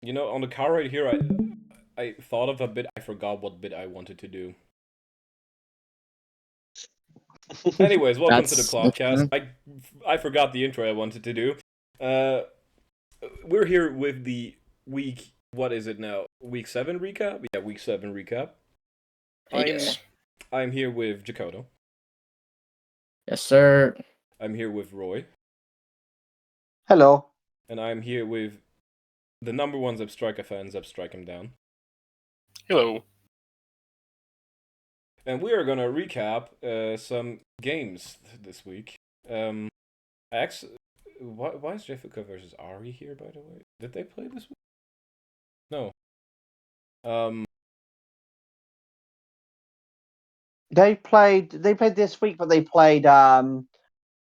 You know, on the car right here, I thought of a bit. I forgot what bit I wanted to do. Anyways, welcome to the Clodcast. I forgot the intro I wanted to do. Uh, we're here with the week. What is it now? Week 7 recap. Yeah, week 7 recap. Yes. I'm here with Jakoto. Yes, sir. I'm here with Roy, Hello. and I'm here with the number one Zepstrika fan, Zepstrike him down. Hello. And we are gonna recap some games this week. Why is Jeffica versus Ari here? By the way, did they play this week? No. They played this week, but they played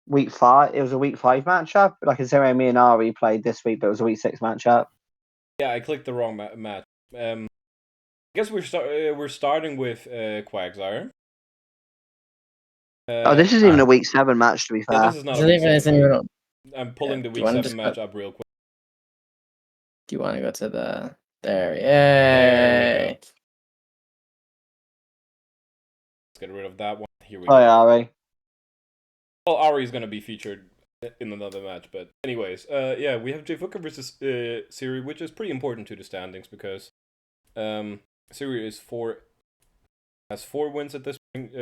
week 5. It was a week 5 matchup. Like I said, me and Ari played this week, but it was a week 6 matchup. Yeah, I clicked the wrong match. I guess we're starting with Quagsire. This isn't even a week 7 match, to be fair. Yeah, this is not a week 7 match. Even... I'm pulling the week 7 match up real quick. Do you want to go to the... There, yay! There we go. Let's get rid of that one. Here we go. Hi, Ari. Well, Ari is going to be featured in another match, but anyways, yeah, we have Jeffica versus Siri, which is pretty important to the standings because Siri has 4 wins at this point,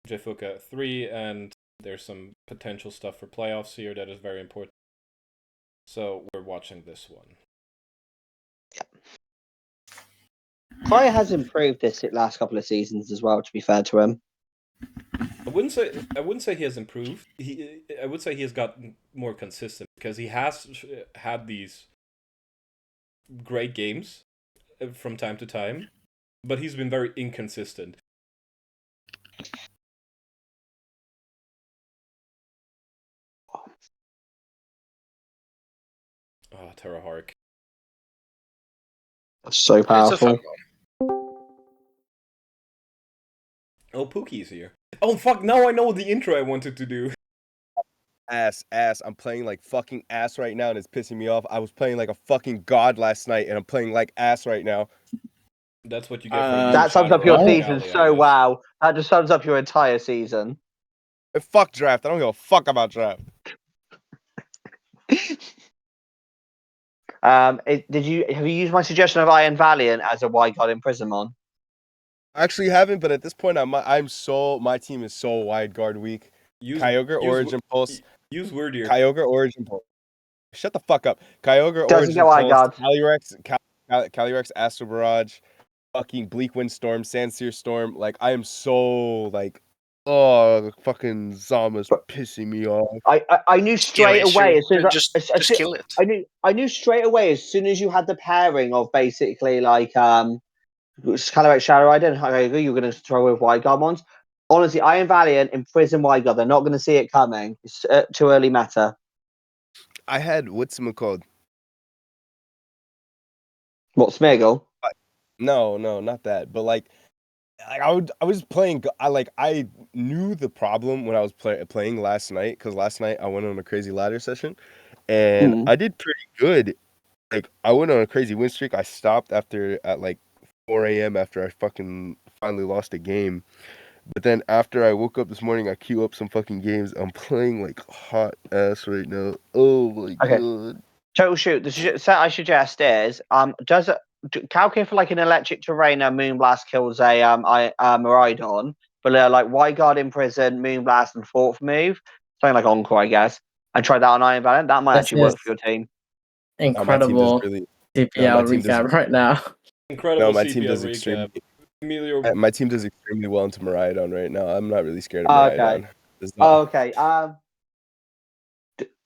Jeffica 3, and there's some potential stuff for playoffs here that is very important. So we're watching this one. Kai has improved this last couple of seasons as well, to be fair to him. I wouldn't say he has improved. I would say he has gotten more consistent because he has had these great games from time to time, but he's been very inconsistent. Oh, Terra Hark. That's so powerful. Oh, Pookie's here. Oh, fuck, now I know the intro I wanted to do. Ass. I'm playing like fucking ass right now and it's pissing me off. I was playing like a fucking god last night and I'm playing like ass right now. That's what you get for that sums up your season so wow. That just sums up your entire season. Fuck draft. I don't give a fuck about draft. Have you used my suggestion of Iron Valiant as a White God Imprisonment? I actually haven't, but at this point my team is so wide guard weak. Kyogre Origin Pulse. Use wordier. Kyogre Origin Pulse. Shut the fuck up. Kyogre Doesn't Origin Pulse. Calyrex Astro Barrage. Fucking Bleak Wind Storm, Sandsear Storm. Like I am so like, oh, fucking Zama's pissing me off. I knew straight away as soon as just kill it. I knew straight away as soon as you had the pairing of basically like Calyrex Shadow Rider and Kyogre, you're going to throw with White Guard ones. Honestly, Iron Valiant, Imprison White Guard, they're not going to see it coming. It's too early meta. I had what's it called? What, Smeargle? No, not that. But like I was playing. I knew the problem when I was playing last night because last night I went on a crazy ladder session, and I did pretty good. Like I went on a crazy win streak. I stopped at like 4 a.m. after I fucking finally lost a game. But then after I woke up this morning, I queue up some fucking games. I'm playing like hot ass right now. Oh my god! Total shoot. The set I suggest is calculate for like an electric terrain, Moonblast kills a Miraidon, but like White Guard Imprison, Moonblast, and 4th move, something like Encore, I guess, and try that on Iron Valiant. That might actually work for your team. Incredible CPL recap right now. Incredible my CPL team does recap. My team does extremely well into Miraidon right now. I'm not really scared of Miraidon. Okay.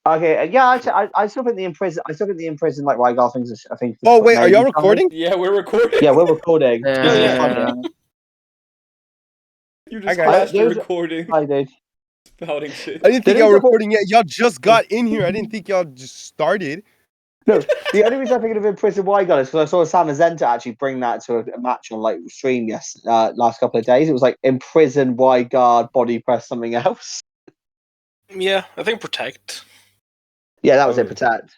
Okay. Yeah, I still think the Imprison like White Guard things. I think. Oh wait, are y'all recording? Yeah, we're recording. Yeah, we're recording. Yeah. You just crashed the recording. I did. Spouting shit. I didn't think y'all were recording yet. Y'all just got in here. I didn't think y'all just started. No, the only reason I'm thinking of Imprison White Guard is because I saw Sam Azenta actually bring that to a match on like stream last couple of days. It was like Imprison White Guard body press something else. Yeah, I think Protect. Yeah, that was it. Protect.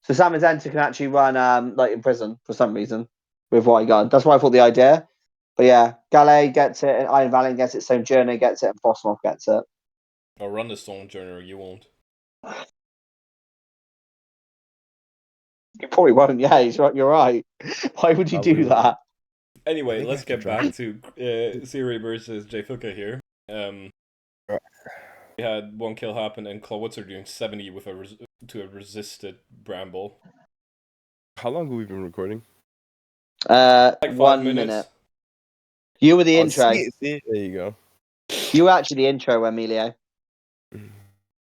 So Samazenta can actually run like in prison for some reason with Wyguard. That's why I thought the idea. But yeah, Galley gets it, and Iron Valiant gets it, Sojourner gets it, and Frostmoth gets it. Or run the Sojourner, you won't. You probably won't. Yeah, you're right. Why would you Probably do won't. that? Anyway, think I let's have to get drop back to Siri versus Jfuka here. We had one kill happen, and Clawitzer doing 70 with to a resisted Bramble. How long have we been recording? Like 5 1 minutes. minute. You were the Oh, intro. see, there you go. You were actually the intro, Emilio.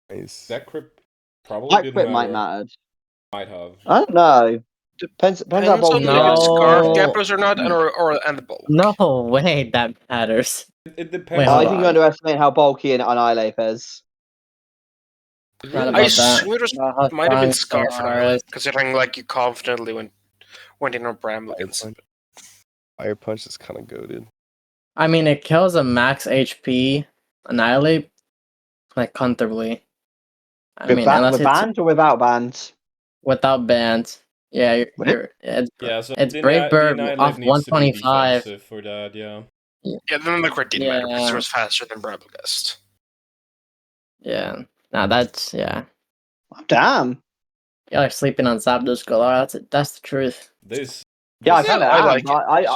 Nice. That crypt probably That didn't quit matter. might mattered. Might have. I don't know. Depends how Depends bulky on you No. are. if it's guard gappers or not, and the bulk. No way that matters. It depends. Wait, I hold think on. you underestimate how bulky an Annihilate is. It Forgot really about I is. that. assume it How might have been strong Scar for Scar now, is. considering like you confidently went in on Bramble Fire against punch. it. Fire punch is kind of goated. I mean, it kills a max HP Annihilate like comfortably. I With, mean, unless with it's bands or without bands? without bands. Yeah, Yeah, so it's the Brave Bird Annihilate off needs to be 125. defensive for that, yeah. Yeah, then the crit didn't matter because Yeah. it was faster than Bramble guessed. Yeah. Now that's Damn. You're like sleeping on Zapdos Galar. That's the truth. This. Yeah, I this- kind of I am. like But it.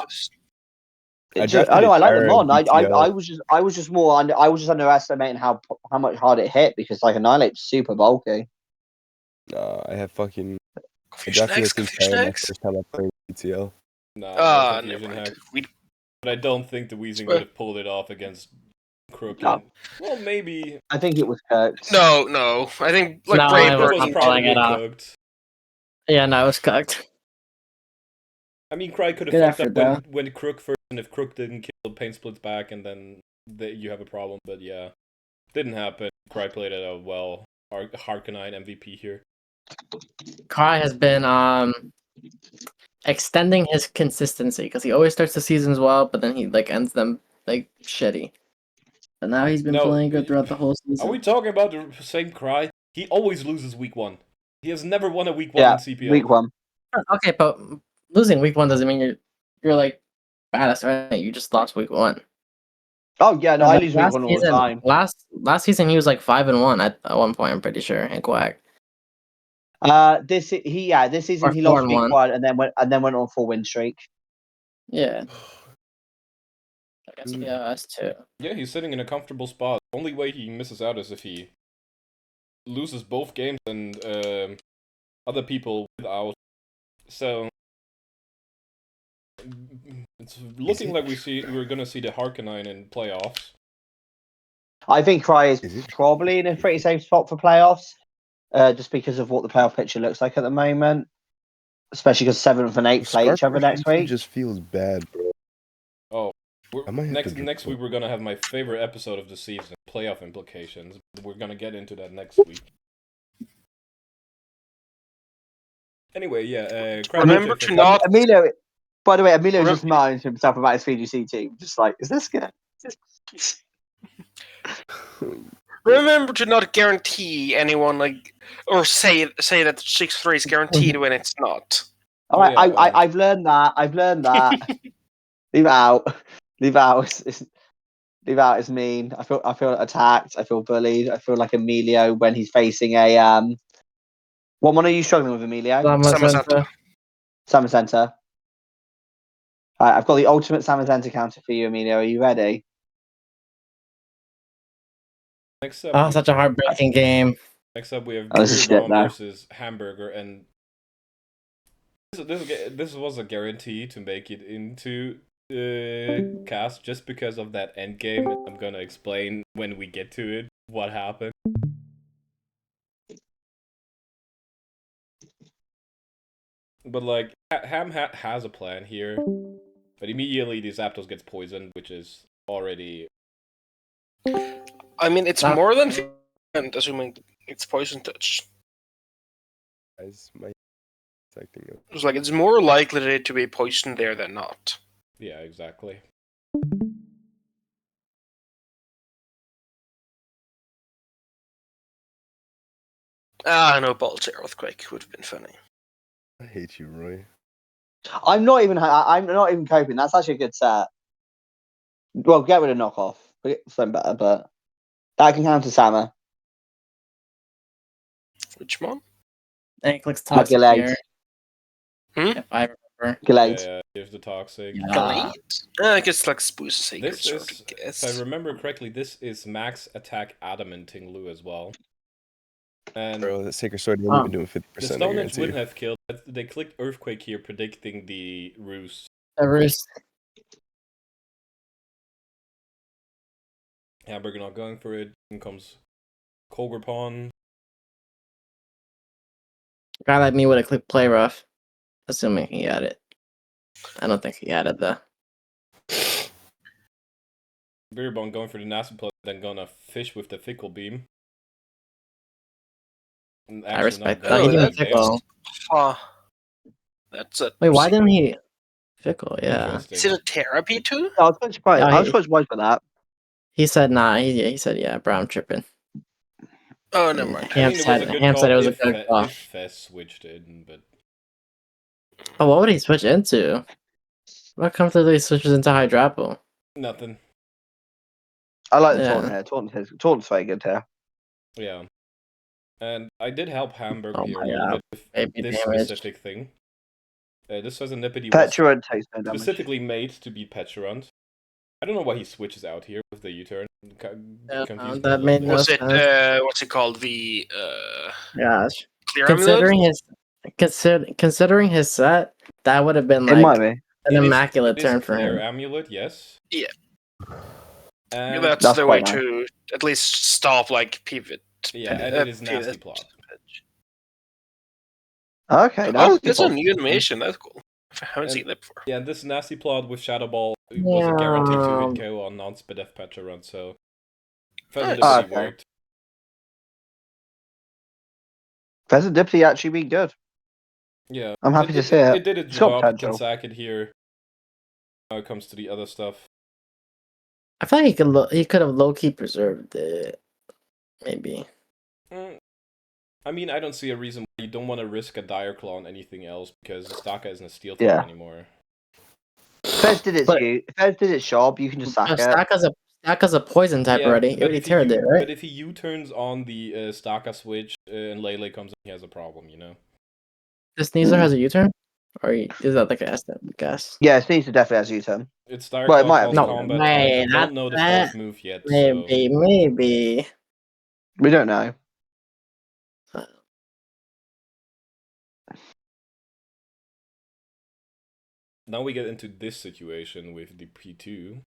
It's just- I know I like the Tyra mod. and BTL. I was just more I was just underestimating how much hard it hit because like Annihilate's super bulky. Nah, I have fucking. I Confusion drafted X, this Confusion entire my X. first time I played BTL. Nah, Ah, no never confusion mind. hack. But I don't think the Weezing would have pulled it off against Crook. No. Well, maybe. I think it was cooked. No. I think like No, Brave I It was Bird was not pulling probably it off. cooked. Yeah, no, it was cooked. I mean, Cry could have Good fucked effort, up when Crook first, and if Crook didn't kill, Pain splits back, and then you have a problem. But yeah, didn't happen. Cry played it out well. Harkonine MVP here. Kai has been extending his consistency because he always starts the seasons well, but then he like ends them like shitty. But now he's been No, playing good throughout the whole Are season. we talking about the same Cry? He always loses week 1. He has never won a week 1 Yeah, in CPL. week 1. Okay, but losing week 1 doesn't mean you're like badass, right? You just lost week 1. Oh yeah, no, I lose week Last 1 all the season- time. Last season he was like 5-1 at one point. I'm pretty sure in Quack. This season Or he lost week 4-1. 1 and then went on a 4-win streak. Yeah. I guess us too. Yeah, he's sitting in a comfortable spot. Only way he misses out is if he loses both games and other people without. So it's looking like we're gonna see the Harkonine in playoffs. I think Cry is Is it? probably in a pretty safe spot for playoffs, just because of what the playoff picture looks like at the moment. Especially because 7th and 8th play each other next week. Just feels bad, bro. Oh, I might have to next drop week we're gonna have my favorite episode of the season, playoff implications. We're gonna get into that next week. Anyway, yeah. Remember to not- Emilio, by the way, Emilio Remem- just moaned to himself about his VGC team. Just like, is this good? Remember to not guarantee anyone or say that 6-3 is guaranteed when it's not. All Oh, right, yeah, I've learned that. Leave it out. Leave out. Leave out is mean. I feel attacked. I feel bullied. I feel like Emilio when he's facing a What one are you struggling with, Emilio? Samazenta. Salmon Center. Alright, I've got the ultimate Salmon Center counter for you, Emilio. Are you ready? Next up, Oh, such a heartbreaking game. next up we have Oh, this is Guru shit Bomb now. versus Hamburger, and this was a guarantee to make it into the cast just because of that end game. And I'm gonna explain when we get to it what happened. But like Ham has a plan here, but immediately the Zapdos gets poisoned, which is already. I mean, it's Not- more than assuming it's poison touch. Guys, my acting it. It's like it's more likely to be poison there than not. Yeah, exactly. Ah, no, Bolts Earthquake would have been funny. I hate you, Roy. I'm not even coping. That's actually a good set. Well, get rid of knockoff. Something better, but that can count to Sama. Which one? And it clicks toxic Gallade. here. Hmm? If I remember. Gallade. Yeah, here's the toxic. Yeah. Galate? I guess like Spoo's Sacred This Sword, is, I guess. if I remember correctly, this is max attack adamanting Lu as well. And Bro, the Sacred Sword isn't even doing 50%. the Stone Edge wouldn't have killed. They clicked Earthquake here, predicting the roost. Hamburger not going for it. In comes Cobra Pawn. A guy like me would have clicked play rough, assuming he had it. I don't think he had it though. Beerbone going for the nasty play, then gonna fish with the Fickle Beam. And I actually respect not that. He going didn't there. fickle. That's a. Wait, why didn't he fickle? Yeah. Interesting. Is it a therapy too? I was quite surprised. Yeah, I was quite surprised by that. He said nah. He said yeah, bro, I'm tripping. Oh, never mind. I mean, it was a good Ham call said it was a if good call. if Fez switched in, but Oh, what would he switch into? What comfortably switches into Hydrapple? nothing. I like the Yeah. taunt here. Taunt's very good here. Yeah. And I did help Hamburg Oh here a my little God. bit with Baby this damage. specific thing. This was a Nippity was Petulant takes no damage. specifically made to beat Petulant. I don't know why he switches out here with the U-turn. Yeah, Confused me a that little made bit. no Was it sense. what's it called? The Gosh. clear amulet? Considering his set, that would have been It might like be. an It is- immaculate it is turn for Clear him. Amulet, yes. Yeah. And That's That's the way quite nice. to at least stop like pivot. yeah, and it is nasty plot. Okay, Oh, that's that's a new animation. That's cool. I haven't And- seen that before. Yeah, this nasty plot with Shadow Ball was a guarantee to hit KO on non-sped F Petulant, so Pheasant Nice. Nippity Okay. worked. Pheasant Dipsy actually be good. Yeah, I'm happy to see it. It did its It's got job. You can potential. sack it here. Now it comes to the other stuff. I feel like he could have low key preserved it. Maybe. I mean, I don't see a reason why you don't want to risk a Dire Claw on anything else because Staka isn't a steel type Yeah. anymore. Fez did its job. You can just sack it. Staka's a poison type already. You already teared it, right? But if he U-turns on the Staka switch and Lele comes in, he has a problem, you know? This Sneasler has a U-turn? Or is that like a S guess? Yeah, Sneasler definitely has U-turn. It's Dire Well, it Claw might have called No combat way, time. not Don't know the that. fourth move yet, so... Maybe. We don't know. Now we get into this situation with the P2.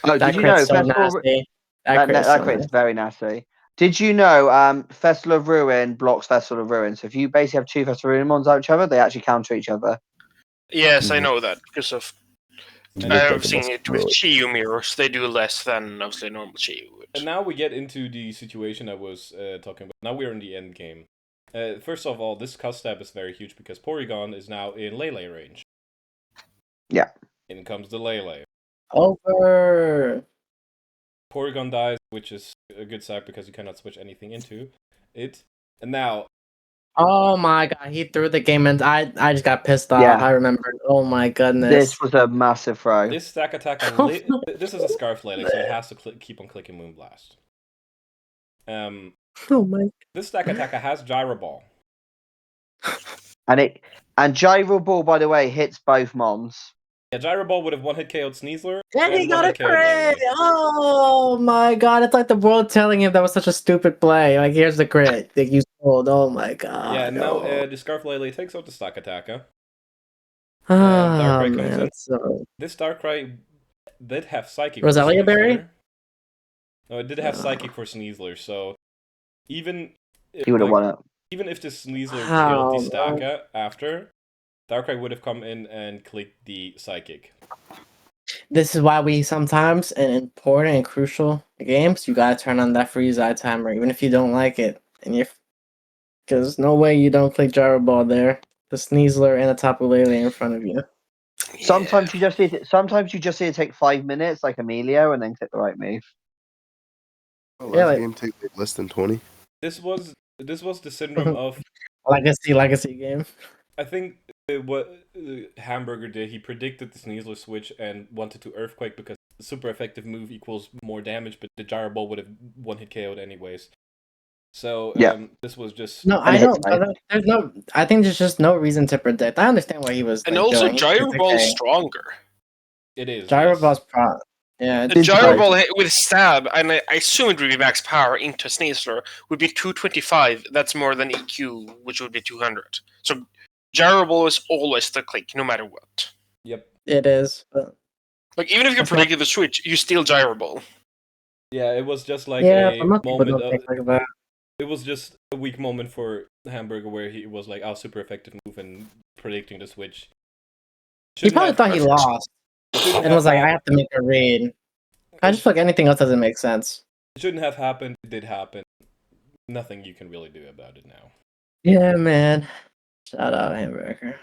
Oh, That did you know crit's so Festival of nasty. that Crit's so crit's nasty. very nasty. Did you know Festival of Ruin blocks Festival of Ruin? So if you basically have two Festival of Ruin mons out each other, they actually counter each other. Yes, I know that because of You I look have like a seen muscle it with bro. Chiyu mirrors. They do less than obviously normal Chiyu. And now we get into the situation I was talking about. Now we're in the end game. First of all, this cast step is very huge because Porygon is now in Lele range. Yeah. In comes the Lele. Over. Porygon dies, which is a good side because you cannot switch anything into it. And now... Oh my god, he threw the game and I just got pissed off. Yeah. I remembered. Oh my goodness. This was a massive throw. This stack attack... this is a Scarf Lele, so it has to keep on clicking Moonblast. Oh my. This stack attacker has Gyro Ball. And Gyro Ball, by the way, hits both mons. Yeah, Gyro Ball would have one-hit KO'd Sneasler. And he got a one-hit KO'd Lele. crit! Oh my god, it's like the world telling him that was such a stupid play. Like, here's the crit that you sold. Oh my god. Yeah, and now oh. the Scarf Lele takes out the stack attacker. Oh, Darkrai comes man, in. so... This Darkrai did have Psychic Rosalia for Berry? Sneasler. No, it did have Psychic for Sneasler, so even if, He would have won it. even if the Sneasler Wow, killed the Staka after, Darkrai would have come in and clicked the Psychic. This is why we sometimes, in important and crucial games, you gotta turn on that freeze eye timer, even if you don't like it. And because there's no way you don't click Gyro Ball there. The Sneasler and the Tapu Lele in front of you. Sometimes you just need to take 5 minutes, like Emilio, and then click the right move. Oh, Yeah, last like- game take like less than 20. This was the syndrome of legacy game. I think what Hamburger did, he predicted the Sneasler switch and wanted to Earthquake because the super effective move equals more damage, but the Gyro Ball would have one-hit KO'd anyways. So this was just... No, I don't. There's no. I think there's just no reason to predict. I understand what he was. And like, also, doing. Gyro Ball is stronger. It is. Gyro yes. Ball's pro. Yeah, The Gyro Ball hit with stab, and I assume it would be max power into Sneasler, would be 225. That's more than EQ, which would be 200. So Gyro Ball is always the click, no matter what. Yep. It is. But... Like, even if you predicted the switch, you steal Gyro Ball. Yeah, it was just like yeah, a most people moment don't of... think like that. It was just a weak moment for Hamburger where he was like, "Oh, super effective move," and predicting the switch. He probably thought he lost, and was like, "I have to make a read." I just feel like anything else doesn't make sense. It shouldn't have happened. It did happen. Nothing you can really do about it now. Yeah, man. Shout out Hamburger.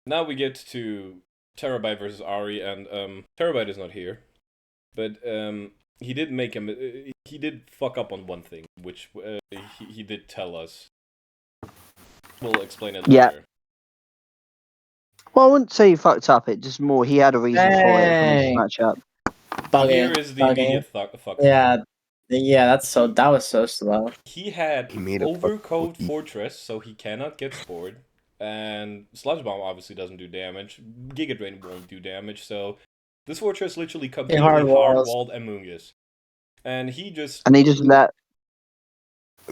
Now we get to Terabyte versus Ari, and Terabyte is not here, but he did make him. He did fuck up on one thing, which he did tell us. We'll explain it later. Well, I wouldn't say he fucked up. It just more he had a reason for it from this matchup. Here is the immediate fuck. Yeah, that was so slow. He had Overcoat Fortress, so he cannot get scored, and Sludge Bomb obviously doesn't do damage. Giga Drain won't do damage, so this Fortress literally completely hard-walled Amoonguss. And he just let.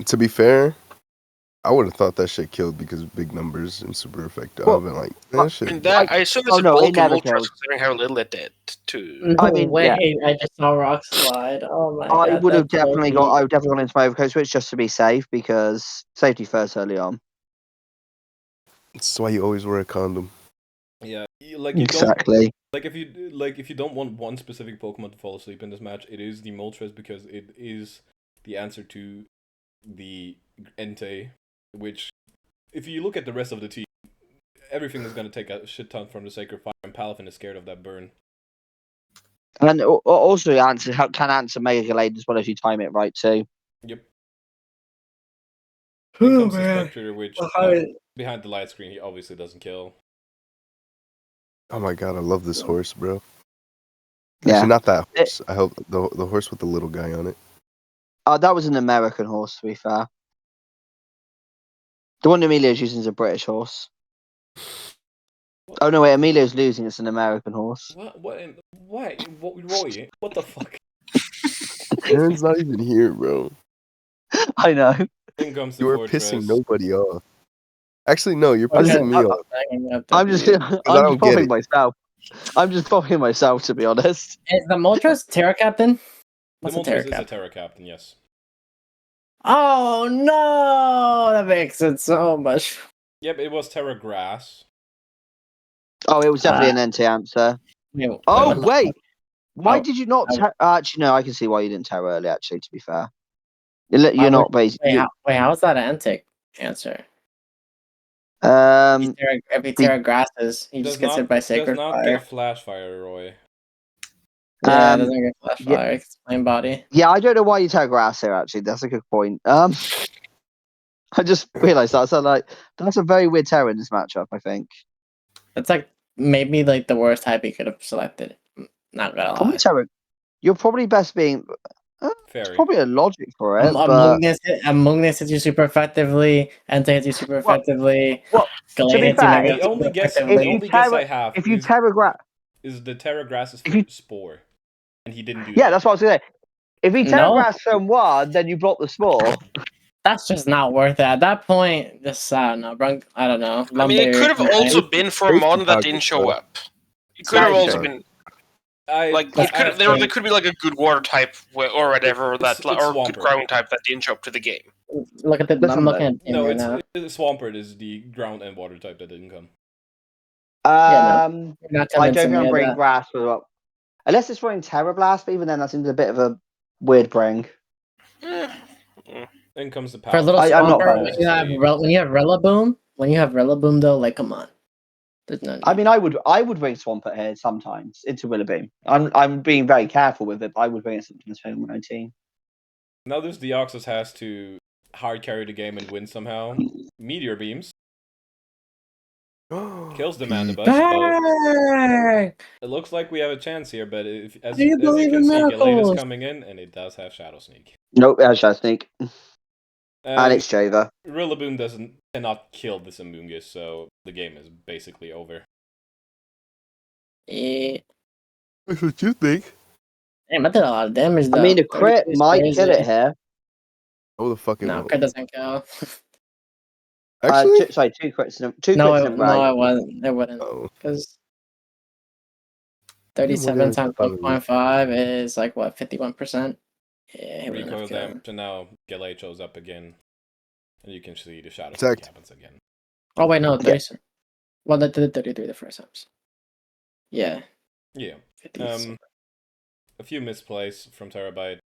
To be fair, I would have thought that shit killed because of big numbers and super effective. Well, I've been like, that shit. And that, I assume it's a bulk in Ultras, considering how little it did, too. No way, I just saw Rock slide. Oh my god. I would have definitely gone into my Overcoat Switch just to be safe, because safety first early on. That's why you always wear a condom. Yeah, you exactly. If you don't want one specific Pokemon to fall asleep in this match, it is the Moltres, because it is the answer to the Entei, which, if you look at the rest of the team, everything is going to take a shit ton from the Sacred Fire, and Palafin is scared of that burn. And also can answer Mega Glade as well if you time it right too. Yep. Here comes the Spectre, which behind the light screen he obviously doesn't kill. Oh my god, I love this horse, bro. Yeah. Actually, not that horse. I hope the horse with the little guy on it. That was an American horse, to be fair. The one Emilio's using is a British horse. Oh no, wait, Emilio's losing. It's an American horse. What? Why? Roy? What the fuck? Aaron's not even here, bro. I know. You were pissing nobody off. Actually, no, you're pissing me off. I'm just popping myself. I'm just popping myself, to be honest. Is the Moltres Terra Captain? The Moltres is a Terra Captain, yes. Oh no! That makes it so much. Yep, it was Terra Grass. Oh, it was definitely an NT answer. Wait! Why did you not? Actually, no, I can see why you didn't Terra early. Actually, to be fair, you're not basically. Wait, how is that an antic answer? If he Terra Grasses, he just gets hit by Sacred Fire. Does not get Flash Fire, Roy. Yeah, it doesn't get Flash Fire. It's plain body. Yeah, I don't know why you Terra Grass here. Actually, that's a good point. I just realised that. So that's a very weird Terra in this matchup. I think it's like maybe like the worst type he could have selected. Not gonna lie. Terra. You're probably best being. There's probably a logic for it. Amoonguss hits you super effectively. Entei hits you super effectively. To be fair, the only guess I have if you Terra Grass is the Terra Grass is for Spore, and he didn't do that. Yeah, that's what I was gonna say. If he Terra Grass turn 1, then you block the Spore. That's just not worth it. At that point, just I don't know. I mean, it could have also been for a mon that didn't show up. It could have also been. There could be like a good water type or whatever or good ground type that didn't show up to the game. Look at the. I'm looking at no, Swampert is the ground and water type that didn't come. I don't think I'm bringing grass as well, unless it's running Terra Blast. But even then, that seems a bit of a weird bring. Then comes the power. For a little Swampert, when you have Rillaboom though, like come on. I mean, I would bring Swampert here sometimes into Rillaboom. I'm being very careful with it, but I would bring it something to the 19. Now this Deoxys has to hard carry the game and win somehow, Meteor Beams. Kills the Mandibus. So Bang! it looks like we have a chance here, but as Do you you believe can in see, Gallade is miracles? coming in, and it does have Shadow Sneak. Nope, it has Shadow Sneak. And it's Jova. Rillaboom cannot kill this Amoonguss, so the game is basically over. Yeah. That's what you think. Damn, I did a lot of damage though. I mean, a crit 32 is might crazy. kill it here. Oh, the fuck it No, won't. crit doesn't kill. Actually? Sorry, two crits in a No, crits in a break. it wasn't. It wouldn't. Oh. Because I'm 37 wondering times if I would- 1.5 is like what, 51%? Yeah, it wouldn't Recoil have killed. damage, and now Gallade shows up again. And you can see the Shadow Attacked. Sneak happens again. Oh wait, no, Yeah. 37. Well, that did 33 the first times. Yeah. Yeah. 50. A few misplays from Terabyte.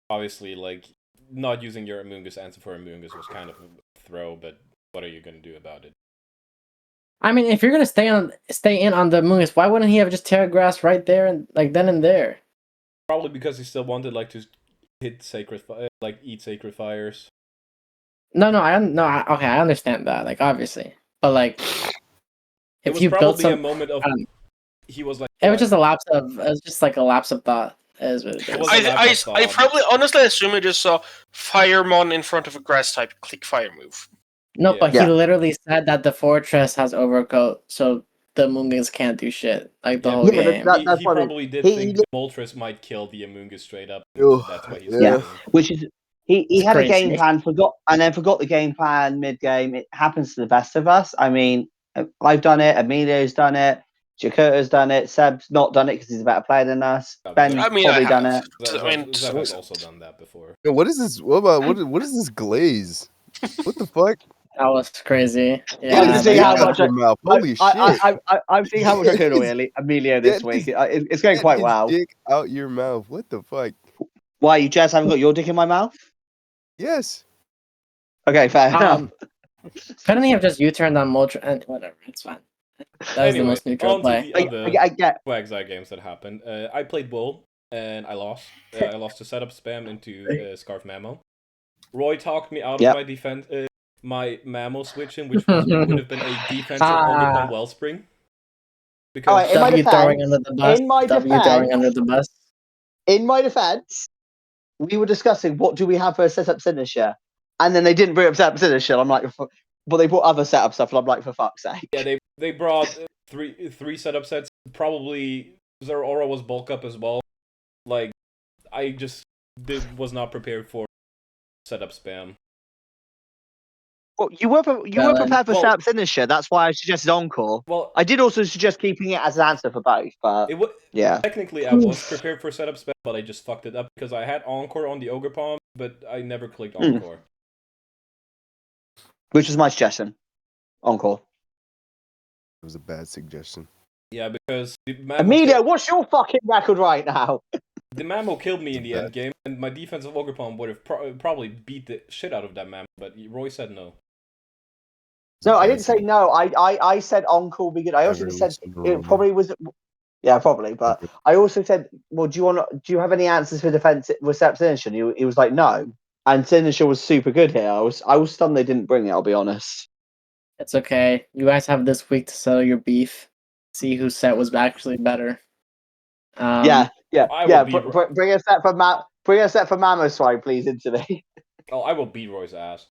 Obviously, like, not using your Amoonguss answer for Amoonguss was kind of a throw, but what are you going to do about it? I mean, if you're gonna stay in on the Moongus, why wouldn't he have just Terra Grass right there and like then and there? Probably because he still wanted, like, to hit eat Sacred Fires. No, okay, I understand that, like obviously, but like It if was you built probably a some, moment of... um, He was like... it was just a lapse of, it was just like a lapse of thought. Is what it It is. was a lapse of I thought. probably honestly assume you just saw Firemon in front of a grass type click fire move. No, Yeah. but he Yeah. literally said that the fortress has overcoat, so the Moongus can't do shit like the Yeah, whole Yeah, game. that's he what I mean. probably did He- think he- the Moltres might kill the Amoonguss straight up. Ugh, That's why he's yeah. fighting. Which is he It's had a crazy. game plan, forgot the game plan mid game. It happens to the best of us. I mean, I've done it. Emilio's done it. Jakarta's done it. Seb's not done it because he's a better player than us. Yeah, Ben's I mean, probably I done have. it. I mean, Zeb has also done that before. Yo, what is this? What about what is this glaze? What the fuck? That was crazy. I'm Yeah, just seeing like, how Get out much your mouth. Holy shit. I'm seeing how much I can annoy Emilio this Get week. his- It's going Get quite his well. dick out your mouth. What the fuck? Why you just haven't got your dick in my mouth? Yes. Okay, fair enough. couldn't he have just U-turned on Moltres and whatever? It's fine. That was the Anyway, most neutral on to play. the other I get. Quagsire games that happened. I played Wool, and I lost. I lost to setup spam into Scarf Mammo. Roy talked me out Yep. of my defense, my Mammo switching, which would have been a defensive Ah. Ogerpon Wellspring. Because Alright, in my W throwing defense, under the bus. in my W throwing defense, under the bus. in my defense, we were discussing what do we have for a setup signature, and then they didn't bring up setup signature. I'm like, but they brought other setup stuff, and I'm like, for fuck's sake. yeah, they brought three setup sets. Probably Zeraora was bulk up as well. Like, I just was not prepared for setup spam. Well, you were prepared for Well- setup signature. That's why I suggested encore. Well, I did also suggest keeping it as an answer for both, but yeah. technically I was prepared for setup spam, but I just fucked it up because I had Encore on the Ogerpon, but I never clicked Encore. Which was my suggestion. Encore. It was a bad suggestion. Yeah, because the Emilio, what's your fucking record right now? the Mammo killed me in the Bad. end game, and my defensive Ogerpon would have probably beat the shit out of that Mammo, but Roy said no. No, I didn't say no. I said encore be good. I also said it probably was. Yeah, probably. But I also said, well, do you have any answers for defense with setup signature? He was like, no. And signature was super good here. I was stunned they didn't bring it. I'll be honest. It's okay. You guys have this week to settle your beef. See whose set was actually better. Yeah. I will be- Bring a set for Mammo Swine, please, into me. Oh, I will beat Roy's ass.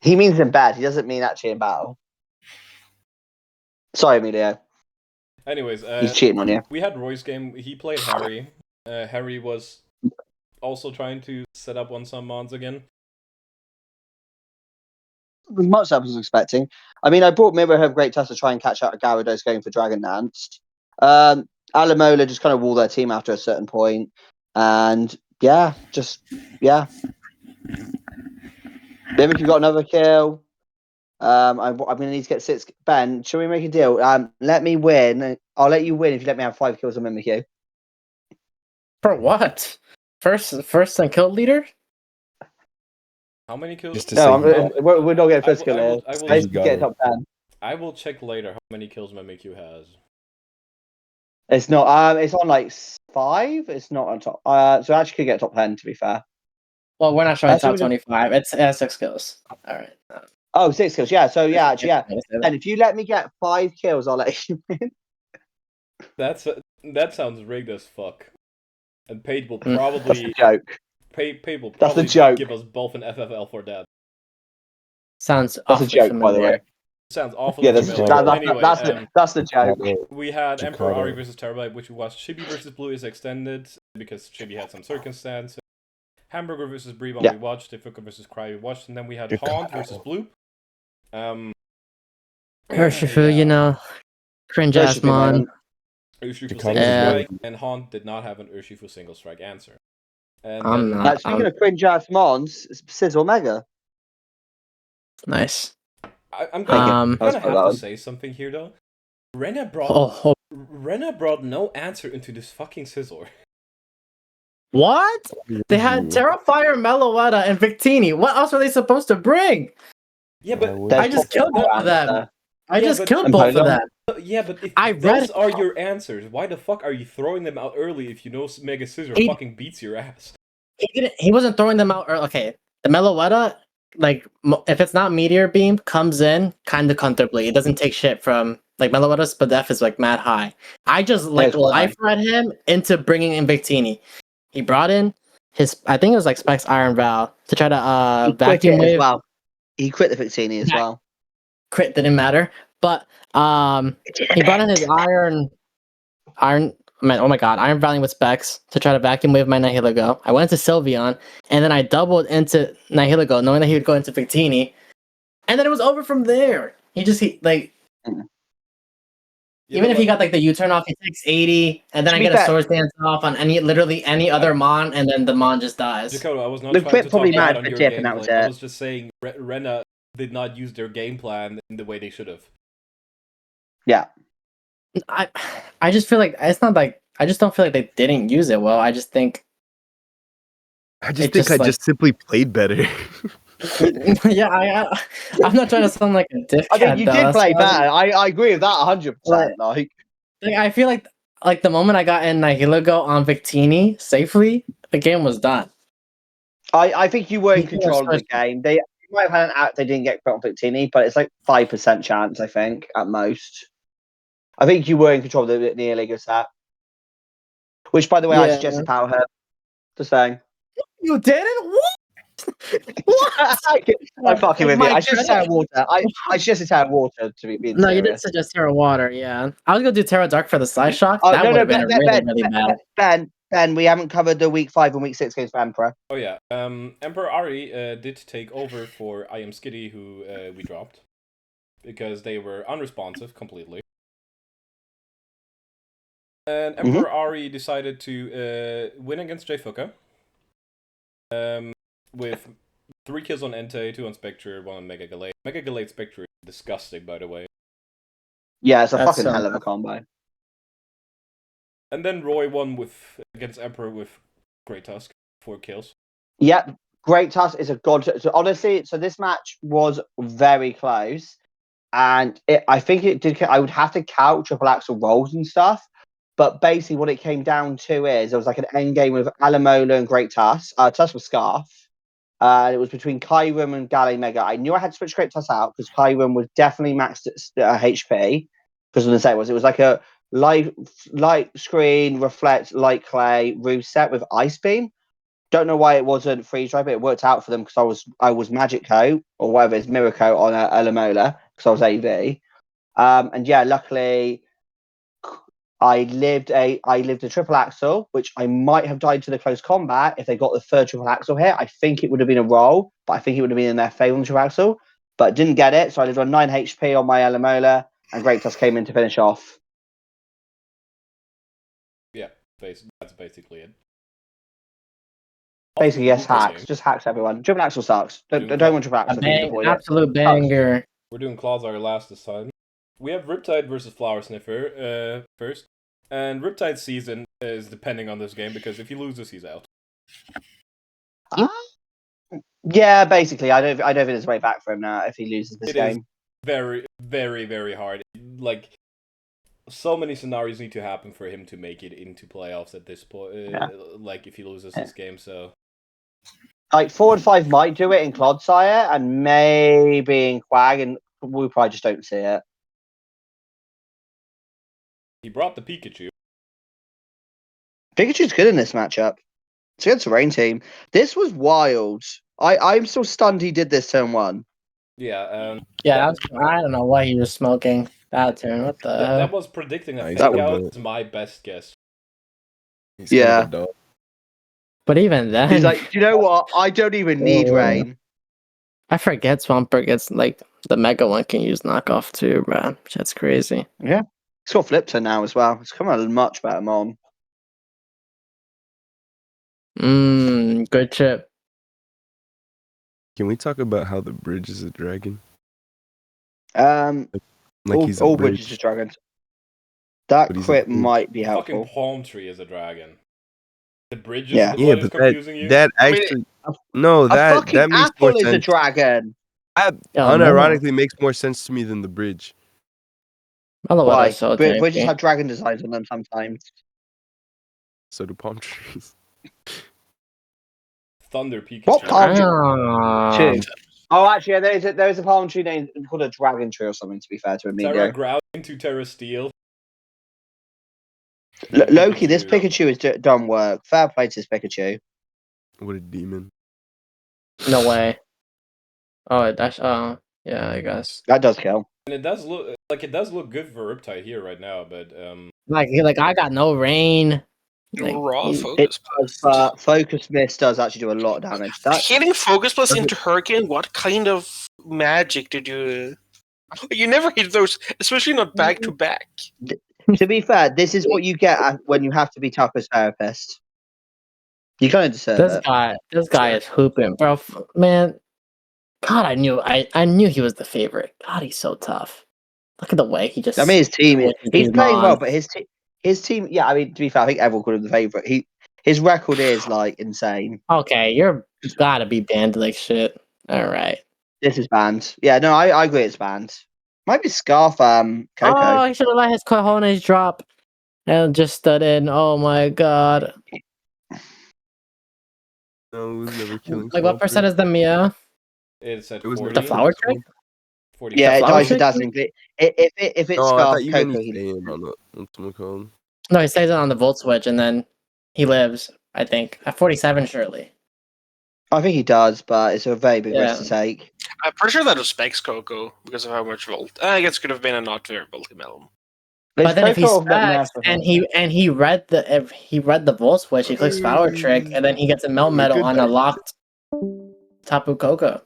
He means in bad. He doesn't mean actually in battle. Sorry, Emilio. Anyways, He's cheating on you. we had Roy's game. He played Harry. Harry was also trying to set up on some mons again. As much as I was expecting. I mean, I brought Mirror have Great Tusk to try and catch out a Gyarados going for Dragon Dance. Alamola just kind of wall their team after a certain point. And yeah. Mimic, you got another kill. I'm going to need to get 6. Ben, shall we make a deal? Let me win. I'll let you win if you let me have 5 kills on Mimikyu. For what? First and kill leader? How many kills? Just to No, say we're not getting first I kill will- here. I will- I need to got get it. top 10. I will check later how many kills Mimikyu has. It's not. It's on like 5. It's not on top. So I actually could get top 10 to be fair. Well, we're not showing That's top what we 25. It has 6 kills. All right. Oh, 6 kills. Yeah. So yeah, actually, yeah. Say that. And if you let me get 5 kills, I'll let you win. That sounds rigged as fuck. And Paige will Mm. That's probably the joke. Paige will That's the probably joke. give us both an FFL for that. Sounds That's a awfully joke, by the familiar. way. Sounds awfully Yeah, that's familiar. that- Anyway, that's the joke. we had Emperor Jakarta. Ari versus Terabyte, which was Chibi versus Blue is extended because Chibi had some circumstance. Hamburger versus Breebon Yeah. we watched. Defuka versus Cry we watched, and then we had Jakarta. Haunt versus Blue. Urshifu, yeah. you know, cringe That ass should be mon. amazing. Urshifu Jakarta single Yeah. strike, and Haunt did not have an Urshifu single strike answer. And I'm then, not. Speaking of cringe ass mons, Sizzle Mega. Nice. I'm gonna That was have quite to loud. say something here though. Rena brought Oh, no answer into this fucking Scizor. what? They had Terrafire, Meloetta, and Victini. What else were they supposed to bring? Yeah, but Why There's I just killed no both of them. answer. I Yeah, just but- killed And both of Pokemon? them. yeah, but if I read those it- are your answers, why the fuck are you throwing them out early if you know Mega Scizor He- fucking beats your ass? He wasn't throwing them out early. Okay, the Meloetta, like, if it's not Meteor Beam, comes in kind of comfortably. It doesn't take shit from, like, Meloetta's Spadef is, like, mad high. I just, like, it's quite life read him into bringing in Victini. He brought in his, I think it was, like, Specs Iron Val to try to He quit vacuum it as wave. well. He quit the Victini as Yeah. well. Crit didn't matter. But he brought in his Iron, man, oh my god, Iron Valley with Specs to try to vacuum wave my Nihilego. I went into Sylveon, and then I doubled into Nihilego, knowing that he would go into Victini. And then it was over from there. Even if he got, like, the U-turn off, he takes 80, and then To I be get a fair- Swords Dance off on literally any other Mon, and then the Mon just dies. Dakota, I was not The trying quit to talk probably bad mad on for your Dip, and that was gameplay. I it. was just saying Rena did not use their game plan in the way they should have. Yeah. I just feel like it's not like I just don't feel like they didn't use it well. I just think I just It think just, I like- just simply played better. yeah, I'm not trying to sound like a dick. I mean, you though. did That's play why- better. I agree with that 100%. Like, Like, I feel like the moment I got in Nihilego on Victini safely, the game was done. I think you were in You control of the first. game. They might have had an out they didn't get crit on Victini, but it's like 5% chance, I think, at most. I think you were in control of the illegal set. Which, by the way, I Yeah. suggested Power Herb. Just saying. You didn't? What? What? I'm fucking with you. My I suggested credit- Terra Water. I suggested Terra Water to be being No, you did serious. suggest Terra Water. Yeah, I was gonna do Terra Dark for the Side Shock. Oh, That no, would no, have been Ben, really bad. Ben, we haven't covered the week 5 and week 6 games for Emperor. Oh yeah, Emperor Ari did take over for I Am Skitty, who we dropped because they were unresponsive completely. And Emperor Ari decided to win against Jfuka. With 3 kills on Entei, 2 on Spectre, 1 on Mega Gallade. Mega Gallade Spectre is disgusting, by the way. Yeah, it's a That's fucking so- hell of a combo. And then Roy won against Emperor with Great Tusk, 4 kills. Yep, Great Tusk is a god. So honestly, so this match was very close, and I think it did. I would have to count Triple Axel rolls and stuff, but basically what it came down to is there was like an end game with Alamola and Great Tusk. Tusk with Scarf. It was between Kyrum and Galley Mega. I knew I had to switch Great Tusk out because Kyrum was definitely maxed at HP. Because what I say was it was like a light screen, reflect, light clay, roof set with Ice Beam. Don't know why it wasn't freeze dry, but it worked out for them because I was Magic Coat or whatever it's Mirror Coat on Alamola because I was AV. And yeah, luckily I lived a triple axle, which I might have died to the close combat if they got the third triple axle here. I think it would have been a roll, but I think it would have been in their favour on the triple axle, but didn't get it. So I lived on 9 HP on my Alamola, and Great Tusk came in to finish off. Yeah, that's basically it. Basically, yes, This hacks. game, Just hacks everyone. Triple axle sucks. Don't want triple A axle. People avoid it. absolute banger. we're doing Clodcast last this time. We have Riptide versus Flower Sniffer first. And Riptide's season is depending on this game because if he loses, he's out. Yeah, basically, I don't think there's a way back for him now if he loses this It is game. very, very, very hard. Like, so many scenarios need to happen for him to make it into playoffs at this point. Yeah. Like, if he loses this game, so... Like 4 and 5 might do it in Clodsire, and maybe in Quag, and we probably just don't see it. He brought the Pikachu. Pikachu's good in this matchup. It's against the Rain team. This was wild. I'm still stunned he did this turn 1. Yeah, Yeah, I don't know what he was smoking that turn. What the hell? that was predicting a Nice. fake That out was is my best guess. He's kind Yeah. of a dog. But even then, He's like, do you know what? I don't even need Oh. Rain. I forget Swampert gets like the Mega one can use knockoff too, man. That's crazy. Yeah. It's got Flipper now as well. It's coming a much better Mon. Good chip. Can we talk about how the bridge is a dragon? Like He's a all bridge. bridges are dragons. That But he's a crit bridge. might be Fucking helpful. palm tree is a dragon. The bridge is Yeah. what is confusing you. That I mean, actually no A that fucking that makes more apple is a sense. dragon. That Yo, unironically makes more sense to me than the bridge. Otherwise, Why? so Bridges janky. have dragon designs on them sometimes. So do palm trees. Thunder Pikachu. What palm tree? Ah. Oh, actually, yeah, there's a palm tree named called a dragon tree or something. To be fair to Terra Amigo, Ground into Terra Steel. Loki, this Pikachu has done work. Fair play to this Pikachu. What a demon. No way. Oh, that's yeah, I guess. That does kill. And it does look good for Riptide here right now, but Like I got no rain. Like, Raw he- focus. But Focus Miss does actually do a lot of damage. That Hitting Focus Plus into Hurricane, what kind of magic did you... You never hit those, especially not back to back. to be fair, this is what you get when you have to be Tucker's therapist. You kind of deserve it. this guy is hooping, bro. Man, God, I knew he was the favorite. God, he's so tough. Look at the way he just. I mean, his team. He's playing well, on. but his team. Yeah, I mean, to be fair, I think everyone called him the favorite. His record is like insane. Okay, you're gotta be banned like shit. All right. This is banned. Yeah, no, I agree. It's banned. Might be Scarf. Coco. Oh, he should have let his cojones drop and just stood in. Oh my god. No, it was never killing. Like, what percent is the Mia? it's at It was 40. The flower trick? 40. Yeah, it flower dies a trick? dazzling. If it's Oh, I Scarf thought you meant Coco, he's staying on the what's it called? No, he stays on the volt switch and then he lives, I think. At 47, surely. I think he does, but it's a very big risk Yeah. to take. I'm pretty sure that was Specs Coco because of how much Volt. I guess it could have been a not very bulky Melon. But then if he Coco a bit specs nerfed, and he read the volt switch, he clicks flower trick, and then he gets a Melmetal Good on a locked Tapu Koko.